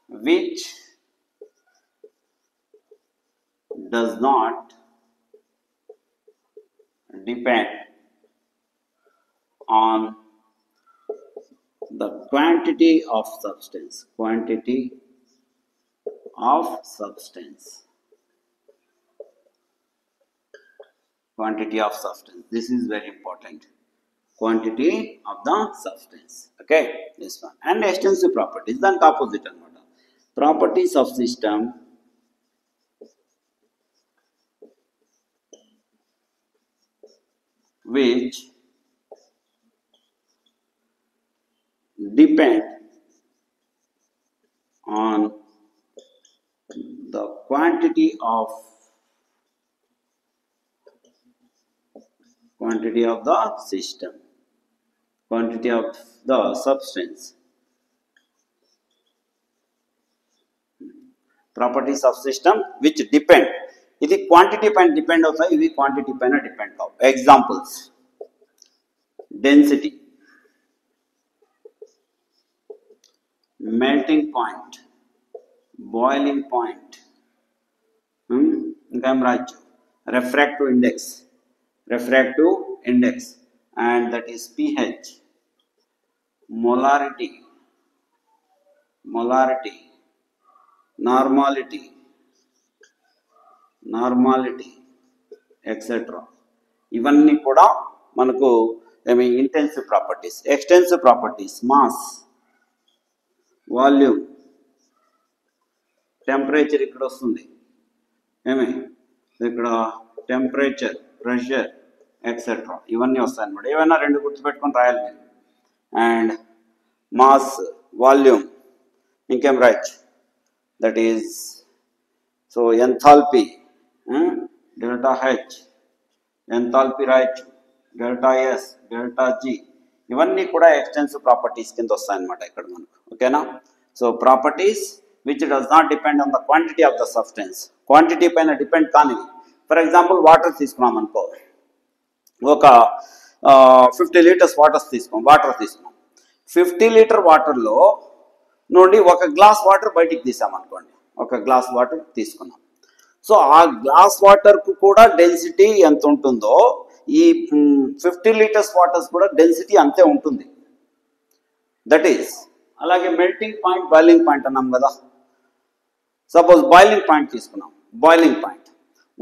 which does not depend on the quantity of substance. This is very important. Quantity of the substance. Okay, this one. And extensive properties, then opposite anamata. Properties of system which depend on the quantity of the system, quantity of the substance. Properties of system which depend. ఇది quantity పైన depend అవుతాయి, ఇవి quantity పైన depend కావు. Examples: density, melting point, boiling point, ఇంకా ఏం రాయొచ్చు, refractive index, and that is pH, molarity, normality, etc. ఇవన్నీ కూడా మనకు intensive properties. Extensive properties: mass, volume, temperature ఇక్కడ వస్తుంది, ఇక్కడ టెంపరేచర్, ప్రెషర్, ఎక్సెట్రా ఇవన్నీ వస్తాయి అన్నమాట. ఏవైనా రెండు గుర్తుపెట్టుకొని రాయాలి మీరు. అండ్ మాస్, వాల్యూమ్, ఇంకేం రాయొచ్చు, that is so enthalpy, delta H, enthalpy రాయొచ్చు, డెల్టా ఎస్, డెల్టా జి, ఇవన్నీ కూడా ఎక్స్టెన్సివ్ ప్రాపర్టీస్ కింద వస్తాయన్నమాట ఇక్కడ మనకు. ఓకేనా? So properties which does not depend on the quantity of the substance. Quantity పైన డిపెండ్ కానివి. ఫర్ ఎగ్జాంపుల్ వాటర్ తీసుకున్నాం అనుకో, ఒక 50 లీటర్స్ వాటర్ తీసుకున్నాం. 50 లీటర్ వాటర్లో నుండి ఒక గ్లాస్ వాటర్ బయటికి తీసామనుకోండి, ఒక గ్లాస్ వాటర్ తీసుకున్నాం. సో ఆ గ్లాస్ వాటర్కు కూడా డెన్సిటీ ఎంత ఉంటుందో ఈ 50 లీటర్స్ వాటర్స్ కూడా డెన్సిటీ అంతే ఉంటుంది. దట్ ఈస్ అలాగే మెల్టింగ్ పాయింట్, బాయిలింగ్ పాయింట్ అన్నాం కదా. సపోజ్ బాయిలింగ్ పాయింట్ తీసుకున్నాం. బాయిలింగ్ పాయింట్,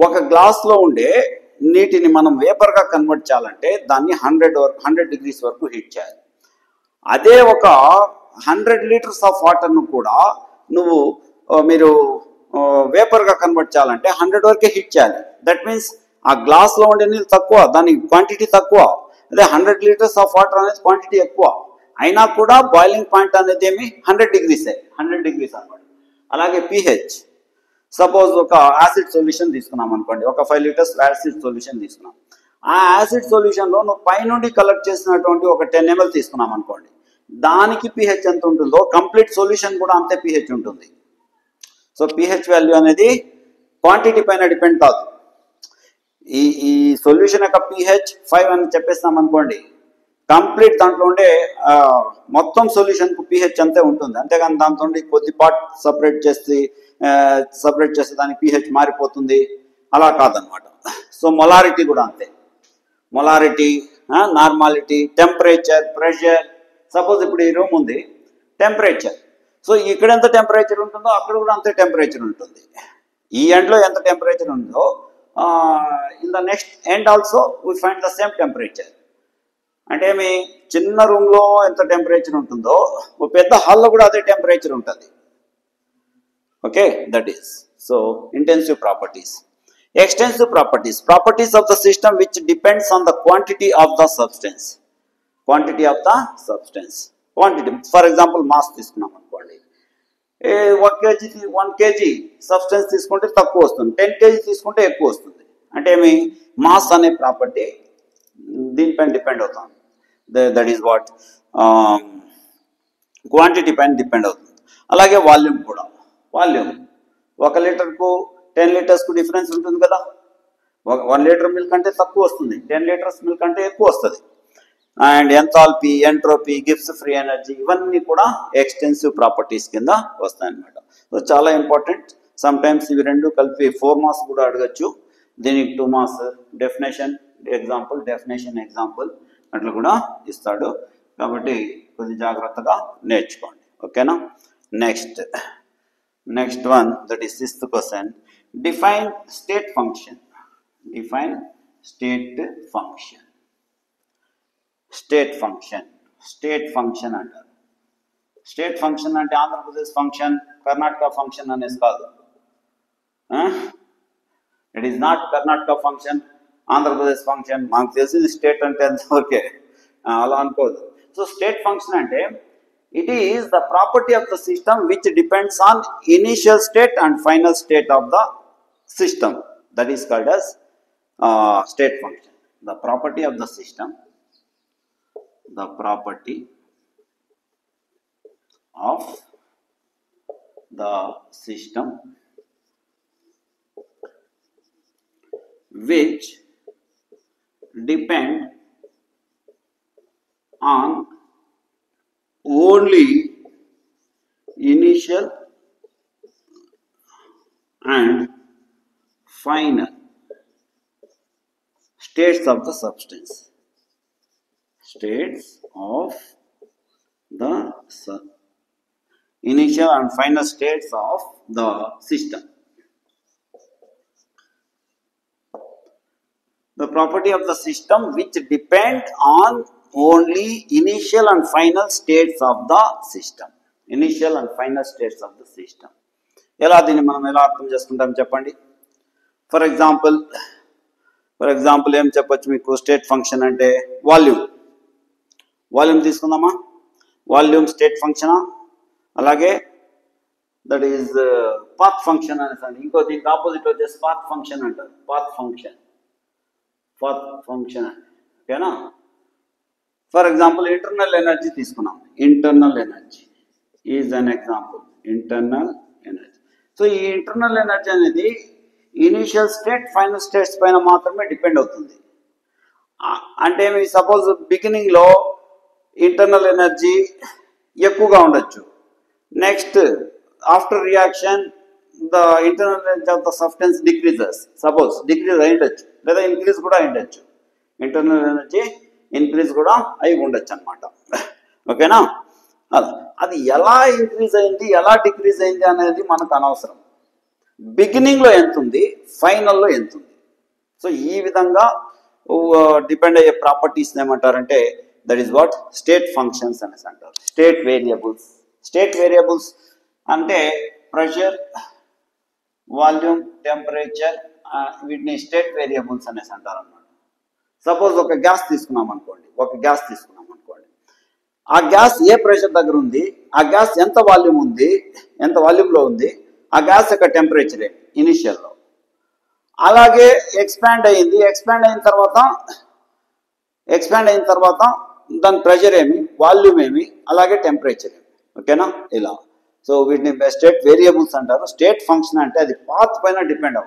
ఒక గ్లాస్లో ఉండే నీటిని మనం వేపర్గా కన్వర్ట్ చేయాలంటే దాన్ని 100 డిగ్రీస్ వరకు హీట్ చేయాలి. అదే ఒక 100 లీటర్స్ ఆఫ్ వాటర్ను కూడా మీరు వేపర్గా కన్వర్ట్ చేయాలంటే 100 వరకే హీట్ చేయాలి. దట్ మీన్స్ ఆ గ్లాస్లో ఉండే నీళ్ళు తక్కువ, దాని క్వాంటిటీ తక్కువ. అదే 100 లీటర్స్ ఆఫ్ వాటర్ అనేది క్వాంటిటీ ఎక్కువ. అయినా కూడా బాయిలింగ్ పాయింట్ అనేది 100 డిగ్రీసే, 100 డిగ్రీస్ అన్నమాట. అలాగే pH, సపోజ్ ఒక యాసిడ్ సొల్యూషన్ తీసుకున్నాం అనుకోండి, ఒక 5 లీటర్స్ యాసిడ్ సొల్యూషన్ తీసుకున్నాం. ఆ యాసిడ్ సొల్యూషన్లో నువ్వు పైనుండి కలెక్ట్ చేసినటువంటి ఒక 10 ml తీసుకున్నాం అనుకోండి, దానికి pH ఎంత ఉంటుందో కంప్లీట్ సొల్యూషన్ కూడా అంతే pH ఉంటుంది. సో pH వాల్యూ అనేది క్వాంటిటీ పైన డిపెండ్ కాదు. ఈ సొల్యూషన్ యొక్క pH 5 అని చెప్పేస్తాం అనుకోండి, కంప్లీట్ దాంట్లో ఉండే మొత్తం సొల్యూషన్కు pH అంతే ఉంటుంది. అంతేగాని దాంతో కొద్ది పార్ట్ సపరేట్ చేస్తే దానికి pH మారిపోతుంది, అలా కాదనమాట. సో మొలారిటీ కూడా అంతే. Molarity, normality, temperature, pressure. Suppose ఇప్పుడు ఈ రూమ్ ఉంది, టెంపరేచర్. సో ఇక్కడ ఎంత టెంపరేచర్ ఉంటుందో అక్కడ కూడా అంతే టెంపరేచర్ ఉంటుంది. ఈ ఎండ్లో ఎంత టెంపరేచర్ ఉందో in the next end also we find the same temperature. అంటే చిన్న రూమ్లో ఎంత టెంపరేచర్ ఉంటుందో పెద్ద హాల్లో కూడా అదే టెంపరేచర్ ఉంటుంది. Okay, that is so intensive properties. Extensive properties of the system which depends on the quantity of the substance. Quantity. For example mass తీసుకున్నాం అనుకోండి, 1 kg సబ్స్టెన్స్ తీసుకుంటే తక్కువ వస్తుంది, 10 kg తీసుకుంటే ఎక్కువ వస్తుంది. అంటే ఏమి, మాస్ అనే ప్రాపర్టీ దీనిపైన డిపెండ్ అవుతుంది. దట్ ఈస్ వాట్ క్వాంటిటీ పైన డిపెండ్ అవుతుంది. అలాగే వాల్యూమ్ కూడా. వాల్యూమ్ 1 లీటర్కు 10 లీటర్స్కు డిఫరెన్స్ ఉంటుంది కదా. 1 లీటర్ మిల్క్ అంటే తక్కువ వస్తుంది, 10 లీటర్స్ మిల్క్ అంటే ఎక్కువ వస్తుంది. And enthalpy, entropy, Gibbs free energy, ఇవన్నీ కూడా ఎక్స్టెన్సివ్ ప్రాపర్టీస్ కింద వస్తాయి అన్నమాట. సో చాలా ఇంపార్టెంట్. సమ్ టైమ్స్ ఇవి రెండు కలిపి 4 మార్క్స్ కూడా అడగచ్చు, దీనికి 2 marks. Definition example, definition example అట్లా కూడా ఇస్తాడు. కాబట్టి కొద్ది జాగ్రత్తగా నేర్చుకోండి, ఓకేనా. Next one, that is 6th question. Define state function. Define state function. State function అంటారు. స్టేట్ ఫంక్షన్ అంటే ఆంధ్రప్రదేశ్ ఫంక్షన్, కర్ణాటక ఫంక్షన్ అనేసి కాదు. It is not Karnataka function, Andhra Pradesh function. మాకు తెలిసింది స్టేట్ అంటే అంతవరకే, అలా అనుకోదు. సో స్టేట్ ఫంక్షన్ అంటే it is the property of the system which depends on initial state and final state of the system. That is called as state function. The property of the system, the property of the system which depend on only initial and final states of the substance. States of the initial and final states of the system. The property of the system which depend on only initial and final states of the system. Initial and final states of the system. ఎలా దీన్ని మనం ఎలా అర్థం చేసుకుంటాం చెప్పండి. For example ఏం చెప్పొచ్చు మీకు. స్టేట్ ఫంక్షన్ అంటే వాల్యూమ్ తీసుకుందామా. వాల్యూమ్ స్టేట్ ఫంక్షనా. అలాగే దట్ ఈజ్ పాత్ ఫంక్షన్ అనేసి, ఇంకో దీనికి ఆపోజిట్ వచ్చేసి పాత్ ఫంక్షన్ అంటారు. పాత్ ఫంక్షన్ ఓకేనా. ఫర్ ఎగ్జాంపుల్ ఇంటర్నల్ ఎనర్జీ తీసుకున్నాం. Internal energy is an example. Internal energy. So ఈ ఇంటర్నల్ ఎనర్జీ అనేది ఇనిషియల్ స్టేట్, ఫైనల్ స్టేట్స్ పైన మాత్రమే డిపెండ్ అవుతుంది. అంటే సపోజ్ బిగినింగ్లో ఇంటర్నల్ ఎనర్జీ ఎక్కువగా ఉండొచ్చు. Next after reaction the internal energy of the substance decreases. Suppose decrease అయి ఉండొచ్చు, లేదా ఇంక్రీజ్ కూడా అయి ఉండొచ్చు. ఇంటర్నల్ ఎనర్జీ ఇంక్రీజ్ కూడా అయి ఉండొచ్చు అనమాట, ఓకేనా. అది ఎలా ఇంక్రీజ్ అయింది, ఎలా డిక్రీజ్ అయింది అనేది మనకు అనవసరం. బిగినింగ్లో ఎంత ఉంది, ఫైనల్లో ఎంత ఉంది. సో ఈ విధంగా డిపెండ్ అయ్యే ప్రాపర్టీస్ ఏమంటారంటే that is what state functions అనేసి అంటారు. స్టేట్ వేరియబుల్స్ అంటే ప్రెషర్, వాల్యూమ్, టెంపరేచర్, వీటిని స్టేట్ వేరియబుల్స్ అనేసి అంటారు అన్నమాట. సపోజ్ ఒక గ్యాస్ తీసుకున్నాం అనుకోండి. ఆ గ్యాస్ ఏ ప్రెషర్ దగ్గర ఉంది, ఆ గ్యాస్ ఎంత వాల్యూమ్లో ఉంది, ఆ గ్యాస్ యొక్క టెంపరేచర్ ఇనిషియల్లో. అలాగే ఎక్స్పాండ్ అయిన తర్వాత దాని ప్రెషర్ ఏమి, వాల్యూమ్ ఏమి, అలాగే టెంపరేచర్ ఏమి, ఓకేనా. ఇలా సో వీటిని స్టేట్ వేరియబుల్స్ అంటారు. స్టేట్ ఫంక్షన్ అంటే అది పాత్ పైన డిపెండ్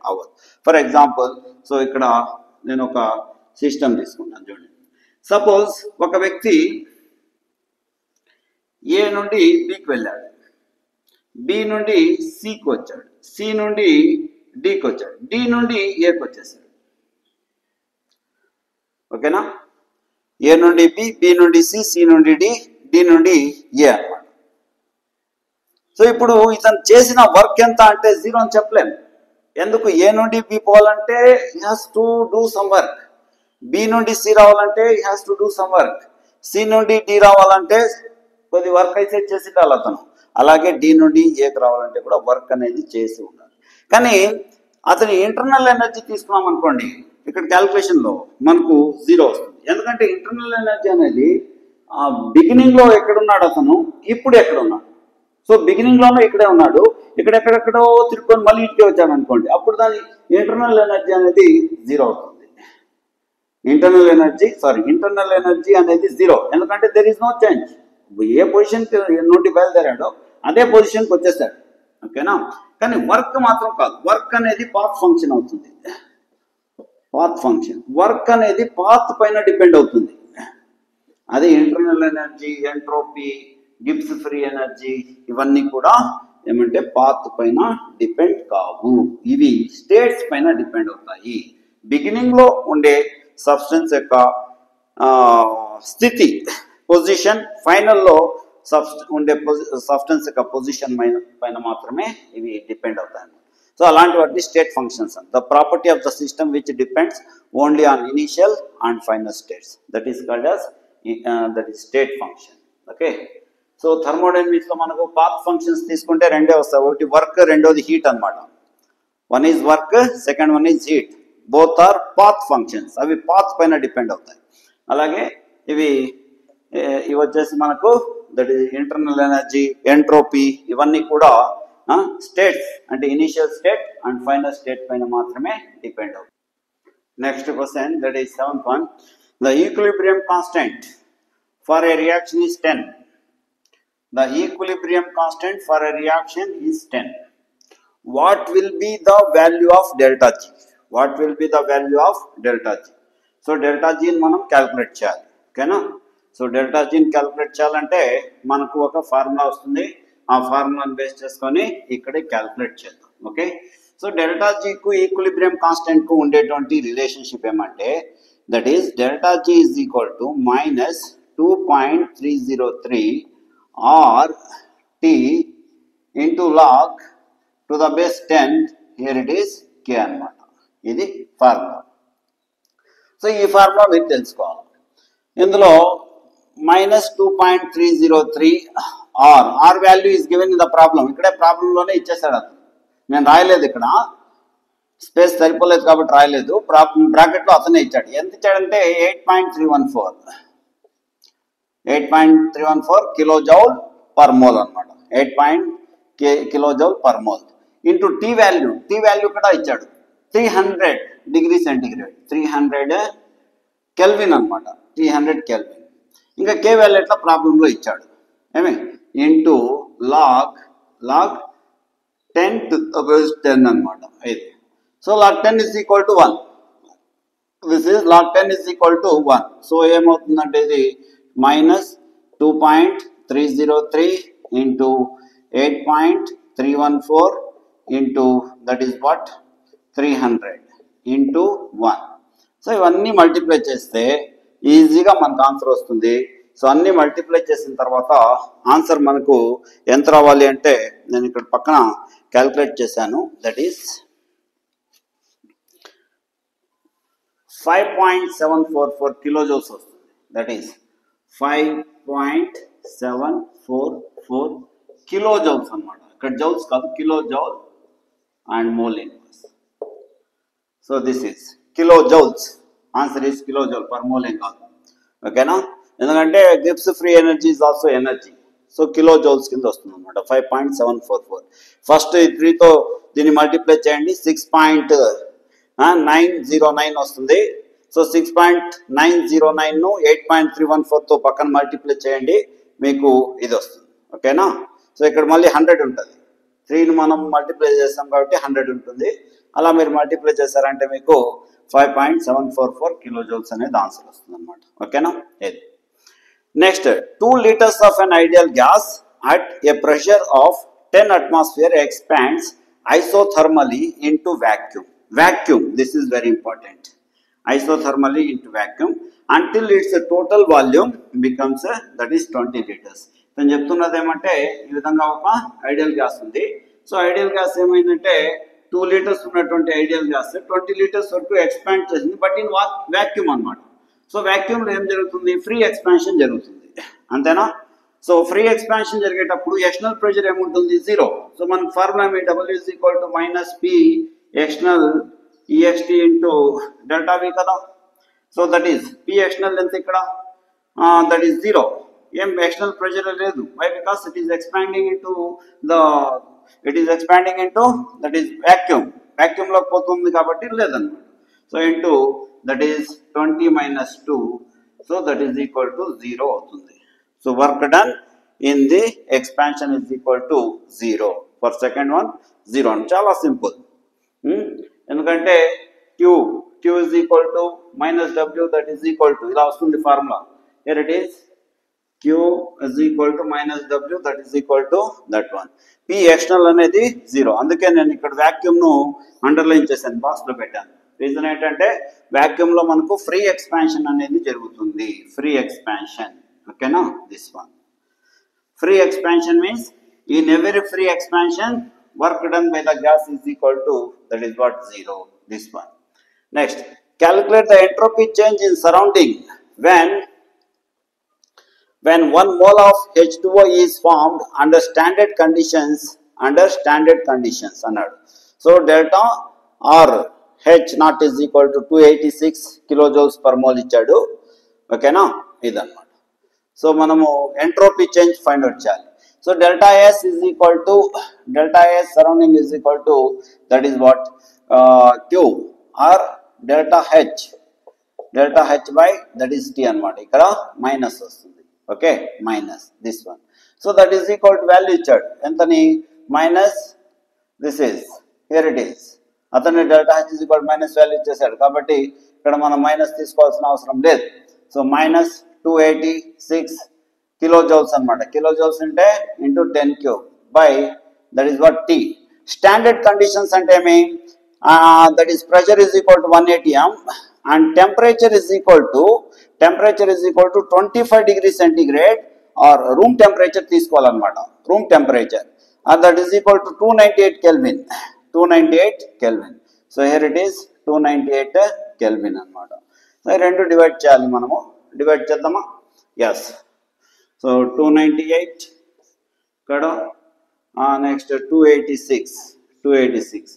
అవ్వదు. ఫర్ ఎగ్జాంపుల్, సో ఇక్కడ నేను ఒక సిస్టమ్ తీసుకున్నాను చూడండి. సపోజ్ ఒక వ్యక్తి ఏ నుండి బికి వెళ్ళాడు, బి నుండి సికి వచ్చాడు, సి నుండి డికి వచ్చాడు, డి నుండి ఏకి వచ్చేసాడు, ఓకేనా. ఏ నుండి బి, బి నుండి సి, సి నుండి డి, డి నుండి ఏ అన్నమాట. సో ఇప్పుడు ఇతను చేసిన వర్క్ ఎంత అంటే 0 అని చెప్పలేము. ఎందుకు? ఏ నుండి బి పోవాలంటే he has to do some work, B నుండి సి రావాలంటే he has to do some work, C నుండి డి రావాలంటే కొద్ది వర్క్ అయితే చేసి ఉండాలి అతను. అలాగే డి నుండి ఏకి రావాలంటే కూడా వర్క్ అనేది చేసి ఉండాలి. కానీ అతని ఇంటర్నల్ ఎనర్జీ తీసుకున్నాం అనుకోండి, ఇక్కడ క్యాలిక్యులేషన్లో మనకు 0 వస్తుంది. ఎందుకంటే ఇంటర్నల్ ఎనర్జీ అనేది బిగినింగ్ లో ఎక్కడున్నాడు అతను, ఇప్పుడు ఎక్కడున్నాడు. సో బిగినింగ్ లోనే ఇక్కడే ఉన్నాడు, ఎక్కడెక్కడెక్కడో తిరుక్కొని మళ్ళీ ఇంటికి వచ్చాడు అనుకోండి, అప్పుడు దాని ఇంటర్నల్ ఎనర్జీ అనేది జీరో అవుతుంది. ఇంటర్నల్ ఎనర్జీ అనేది జీరో, ఎందుకంటే దెర్ ఈస్ నో చేంజ్. ఏ పొజిషన్ నుండి బయలుదేరాడో అదే పొజిషన్కి వచ్చేసాడు. ఓకేనా. కానీ వర్క్ మాత్రం కాదు, వర్క్ అనేది పాత్ ఫంక్షన్ అవుతుంది. వర్క్ అనేది పాత్ పైన డిపెండ్ అవుతుంది. అదే internal energy, entropy, Gibbs free energy ఇవన్నీ కూడా ఏమంటే పాత్ పైన డిపెండ్ కావు, ఇవి స్టేట్స్ పైన డిపెండ్ అవుతాయి. బిగినింగ్ లో ఉండే సబ్స్టెన్స్ యొక్క స్థితి, పొజిషన్, ఫైనల్లో ఉండే సబ్స్టెన్స్ యొక్క పొజిషన్ పైన మాత్రమే ఇవి డిపెండ్ అవుతాయి. సో అలాంటి వాటిని state functions. The property of the system which depends only on initial and final states, that is called as state function. Okay. So thermodynamics లో మనకు పాత్ ఫంక్షన్స్ తీసుకుంటే రెండే వస్తాయి, ఒకటి వర్క్, రెండోది హీట్ అనమాట. One is work, second one is heat. Both are path functions, అవి path పైన డిపెండ్ అవుతాయి. అలాగే ఇవి వచ్చేసి మనకు that is internal energy, entropy ఇవన్నీ కూడా స్టేట్స్ అంటే initial state and final state పైన మాత్రమే డిపెండ్ అవుతాయి. Next question, that is 7th one. The equilibrium constant for a reaction is 10. The equilibrium constant for a reaction is 10. What will be the value of delta G? What will be the value of delta G? So delta G ని మనం calculate చేయాలి. ఓకేనా. So delta జీని calculate చేయాలంటే మనకు ఒక formula వస్తుంది, ఆ ఫార్ములాని base చేసుకొని ఇక్కడ క్యాల్కులేట్ చేద్దాం. ఓకే. సో డెల్టా జీకు ఈక్విలిబ్రియం కాన్స్టెంట్ కు ఉండేటువంటి రిలేషన్షిప్ ఏమంటే that is delta G is equal to -2.303 R T into log to the base 10, here it is K అనమాట. ఇది ఫార్ములా. సో ఈ ఫార్ములా మీరు తెలుసుకోవాలి. ఇందులో -2.303 R value is given in the problem. ఇక్కడే ప్రాబ్లంలోనే ఇచ్చేసాడు అతను, నేను రాయలేదు, ఇక్కడ స్పేస్ సరిపోలేదు కాబట్టి రాయలేదు. బ్రాకెట్లో అతనే ఇచ్చాడు. ఎంత ఇచ్చాడంటే 8.314 కిలో జౌల్ పర్ మోల్ అనమాట. 8 kilo joule per mole into T value కూడా ఇచ్చాడు 300 డిగ్రీ సెంటిగ్రేడ్, 300 కెల్విన్ అనమాట, 300 కెల్విన్. ఇంకా కే వాల్యూ ఎట్లా ప్రాబ్లంలో ఇచ్చాడు ఏమి into log 10 to the base 10 అనమాట. ఇది so log 10 is equal to 1. This is log 10 is equal to 1. So ఏమవుతుందంటే ఇది -2.303 into 8.314 into that is what 300 into 1. So ఇవన్నీ మల్టిప్లై చేస్తే ఈజీగా మనకు ఆన్సర్ వస్తుంది. సో అన్ని మల్టిప్లై చేసిన తర్వాత ఆన్సర్ మనకు ఎంత రావాలి అంటే నేను ఇక్కడ పక్కన క్యాల్కులేట్ చేశాను. దట్ ఈస్ 5.744 కిలో జౌల్స్ వస్తుంది. దట్ ఈస్ 5.744 కిలో జౌల్స్ అనమాట. ఇక్కడ జౌల్స్ కాదు, kilo joule and mole inverse. So this is kilo joules. Answer is kilo joule per mole ఏం కాదు. ఓకేనా. ఎందుకంటే Gibbs free energy is also energy. So kilo joules కింద వస్తుంది అనమాట 5.744. ఫస్ట్ 3తో దీన్ని మల్టిప్లై చేయండి, 6.909 వస్తుంది. సో 6.909ను 8.314తో పక్కన మల్టిప్లై చేయండి, మీకు ఇది వస్తుంది. ఓకేనా. సో ఇక్కడ మళ్ళీ 100 ఉంటుంది, 3ని మనం మల్టిప్లై చేస్తాం కాబట్టి 100 ఉంటుంది. అలా మీరు మల్టిప్లై చేశారంటే మీకు 5.744 కిలో జౌల్స్ అనేది ఆన్సర్ వస్తుంది అనమాట. ఓకేనా. ఇది next 2 liters of an ideal gas at a pressure of 10 atmosphere expands isothermally into vacuum. This is very important. Isothermally into vacuum until its total volume becomes that is 20 liters. నేను చెప్తున్నది ఏమంటే ఈ విధంగా ఒక ఐడియల్ గ్యాస్ ఉంది. So ideal gas ఏమైందంటే 2 liters ఉన్నటువంటి ideal gas 20 liters వరకు ఎక్స్పాండ్ చేసింది, బట్ ఇన్ వాక్యూమ్ అనమాట. సో వాక్యూమ్లో ఏం జరుగుతుంది, ఫ్రీ ఎక్స్పాన్షన్ జరుగుతుంది, అంతేనా. సో ఫ్రీ ఎక్స్పాన్షన్ జరిగేటప్పుడు ఎక్స్టర్నల్ ప్రెషర్ ఏముంటుంది, 0. సో మనకు ఫార్ములా ఏమి W is equal to -P external EXT into delta V కదా. So that is P external ఎంత ఇక్కడ that is 0. ఏం ఎక్స్టర్నల్ ప్రెషర్ లేదు. Why? Because it is expanding into that is vacuum లో పోతుంది కాబట్టి లేదన్నమాట. So into that is 20 minus 2, so that is equal to 0 అవుతుంది. So work done in the expansion is equal to 0. For second one 0 అని చాలా simple. ఎందుకంటే Q is equal to minus W, that is equal to, ఇలా వస్తుంది formula. Here it is, Q is equal to minus W, that is equal to that one. P external అనేది 0. అందుకే నేను ఇక్కడ vacuum ను అండర్లైన్ చేశాను, box లో పెట్టాను. రీజన్ ఏంటంటే వాక్యూమ్ లో మనకు ఫ్రీ ఎక్స్పాన్షన్ అనేది జరుగుతుంది. ఫ్రీ ఎక్స్పాన్షన్, ఓకేనా? This one free expansion means in every free expansion work done by the gas is equal to, that is what, 0. This one. Next, calculate the entropy change in surrounding when 1 mole of H2O is formed under standard conditions అన్నాడు. So delta or H naught is equal to 286 kilojoules per mole ఇచ్చాడు, ఓకేనా? ఇదన్నమాట. So మనము entropy change find out చేయాలి. So delta S surrounding is equal to that is what, Q R delta H by that is T అనమాట. ఇక్కడ minus వస్తుంది, okay? Minus this one. So that is equal to value ఇచ్చాడు ఎంతని, minus this is, here it is. అతన్ని delta H is equal minus value ఇచ్చేసాడు కాబట్టి ఇక్కడ మనం మైనస్ తీసుకోవాల్సిన అవసరం లేదు. సో మైనస్ 286 kilojoules అన్నమాట. కిలోజౌల్స్ అంటే into 10 cube by that is what T. Standard conditions అంటే ఏమి, that is pressure is equal to 180 m and temperature is equal to 25 degrees centigrade or room temperature తీసుకోవాలన్నమాట. Room temperature that is equal to 298 Kelvin. So here it is 298 Kelvin అన్నమాట. రెండు divide చేయాలి మనము. Divide చేద్దామా? Yes. So 298 ఇక్కడ, next 286.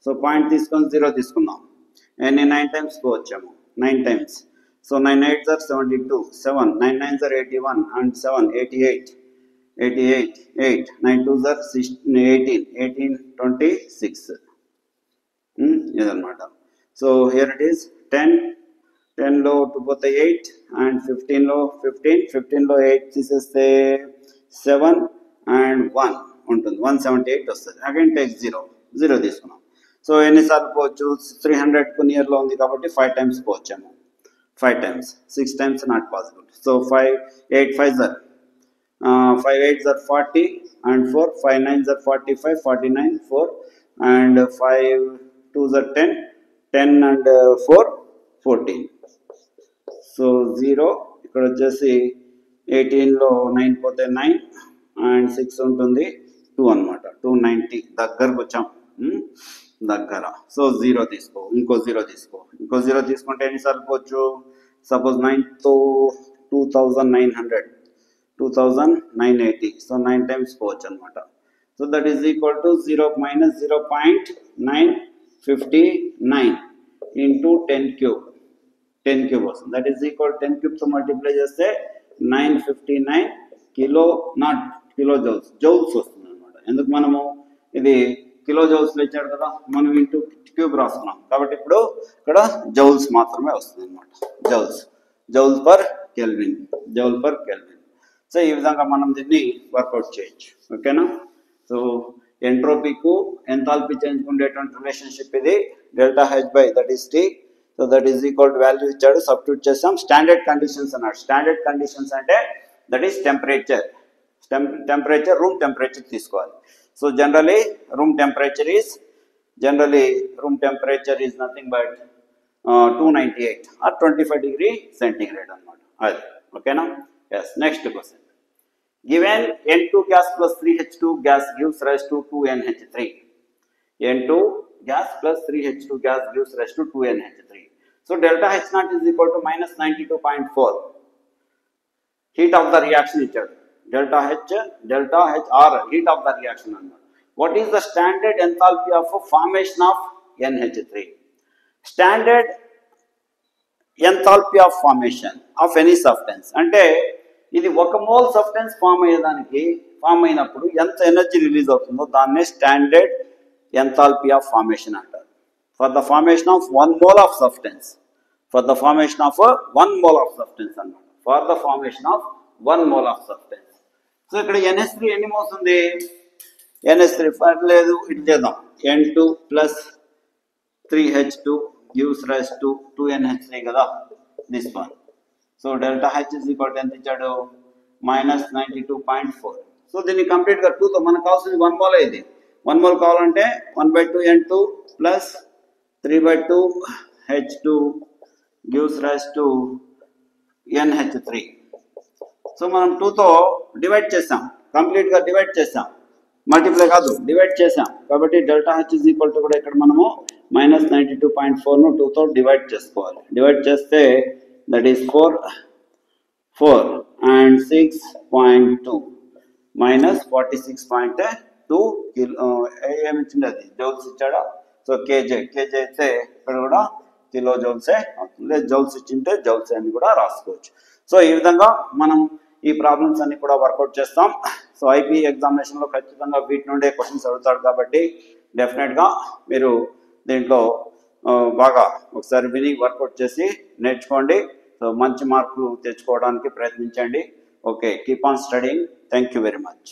So point తీసుకొని 0 తీసుకుందాం. ఎన్ని 9 times పోవచ్చాము, 9 times. So 9 8s are 72, 7 9 9s are 81 and 7 88, 8 9 2s are 18 26 ఇదన్నమాట. సో హియర్ ఇట్ ఈస్ 10 లో 2 పోతే 8 అండ్ 15 లో 8 తీసేస్తే 7 and 1 ఉంటుంది, 178 వస్తుంది. అగైన్ టేక్ 0 తీసుకున్నాం. సో ఎన్నిసార్లు పోవచ్చు, 300కు నియర్లో ఉంది కాబట్టి 5 times పోవచ్చాము. 5 times, 6 times not possible. So 8 5s are 40 and 4 5 9s are 45 49 4 and 5 2s are 10 and 4 14. So 0 ఇక్కడ వచ్చేసి 18 లో 9 పోతే 9 అండ్ 6 ఉంటుంది 2 అనమాట. 290 దగ్గరకు వచ్చాం, దగ్గర. సో 0 తీసుకో, ఇంకో 0 తీసుకుంటే ఎన్నిసార్లు పోవచ్చు, సపోజ్ 9తో 2980. సో 9 times పోవచ్చు అనమాట. So that is equal to 0 minus 0.959 into 10 cube వస్తుంది. దట్ ఈస్ ఈక్వల్ 10 cube తో మల్టిప్లై చేస్తే 959 జౌల్స్ వస్తుంది అనమాట. ఎందుకు మనము ఇది కిలో జౌల్స్ లో ఇచ్చాడు కదా, మనం ఇంటూ క్యూబ్ రాసుకున్నాం కాబట్టి ఇప్పుడు ఇక్కడ జౌల్స్ మాత్రమే వస్తుంది అనమాట. Joule per kelvin. సో ఈ విధంగా మనం దీన్ని వర్కౌట్ చేయొచ్చు, ఓకేనా? సో ఎంట్రోపీకు ఎంథాల్పీ చేంజ్ ఉండేటువంటి రిలేషన్షిప్ ఇది. Delta H by that is T. So that is equal to value ఇచ్చాడు, సబ్స్టిట్యూట్ చేస్తాం. స్టాండర్డ్ కండిషన్స్ అన్నాడు. స్టాండర్డ్ కండిషన్స్ అంటే that is temperature, room temperature తీసుకోవాలి. So generally room temperature is nothing but 298 or 25 degree centigrade అన్నమాట. అది ఓకేనా? Yes. Next question. Given N2 gas plus 3H2 gas gives rise to 2NH3. N2 gas plus 3H2 gas gives rise to 2NH3. So delta H naught is equal to minus 92.4. Heat of the reaction ఇచ్చాడు. Delta H or heat of the reaction అన్నమాట. What is the standard enthalpy of a formation of NH3? Standard enthalpy of formation of any substance. అంటే ఇది 1 mole substance form అయినప్పుడు ఎంత energy release అవుతుందో దాన్నే standard enthalpy of formation అంటారు. For the formation of 1 mole of substance, for the formation of 1 mole of substance అన్నమాట. For the formation of 1 mole of substance. So ఇక్కడ NH3 ఎన్ని moles ఉంది? NH3 లేదు, ఇటు చేద్దాం. N2 plus 3H2 gives rise to 2NH3 కదా, this one. So delta H is equal to ఎంత ఇచ్చాడు? -92.4. సో దీన్ని కంప్లీట్ గా 2తో మనకు కావాల్సింది 1 మోల్. ఇది 1 మోల్ కావాలంటే 1/2 N2 plus 3/2 H2 gives rise to NH3. So మనం 2తో డివైడ్ చేసాం, కంప్లీట్ గా డివైడ్ చేసాం, మల్టిప్లై కాదు డివైడ్ చేసాం. కాబట్టి delta H is equal to కూడా ఇక్కడ మనము -92.4ను 2తో డివైడ్ చేసుకోవాలి. డివైడ్ చేస్తే దట్ ఈస్ 4 and 6.2 -46.2 ఏమి ఇచ్చింది? అది జౌల్స్ ఇచ్చాడా? సో కేజే అయితే ఇక్కడ కూడా కిలో జౌల్సే అవుతుంది. జౌల్స్ ఇచ్చింటే జౌల్స్ అని కూడా రాసుకోవచ్చు. సో ఈ విధంగా మనం ఈ ప్రాబ్లమ్స్ అన్ని కూడా వర్కౌట్ చేస్తాం. సో ఐపీ ఎగ్జామినేషన్లో ఖచ్చితంగా వీటి నుండే క్వశ్చన్స్ అడుగుతాడు కాబట్టి డెఫినెట్గా మీరు దీంట్లో బాగా ఒకసారి విని వర్కౌట్ చేసి నేర్చుకోండి. సో మంచి మార్కులు తెచ్చుకోవడానికి ప్రయత్నించండి. Okay, keep on studying. Thank you very much.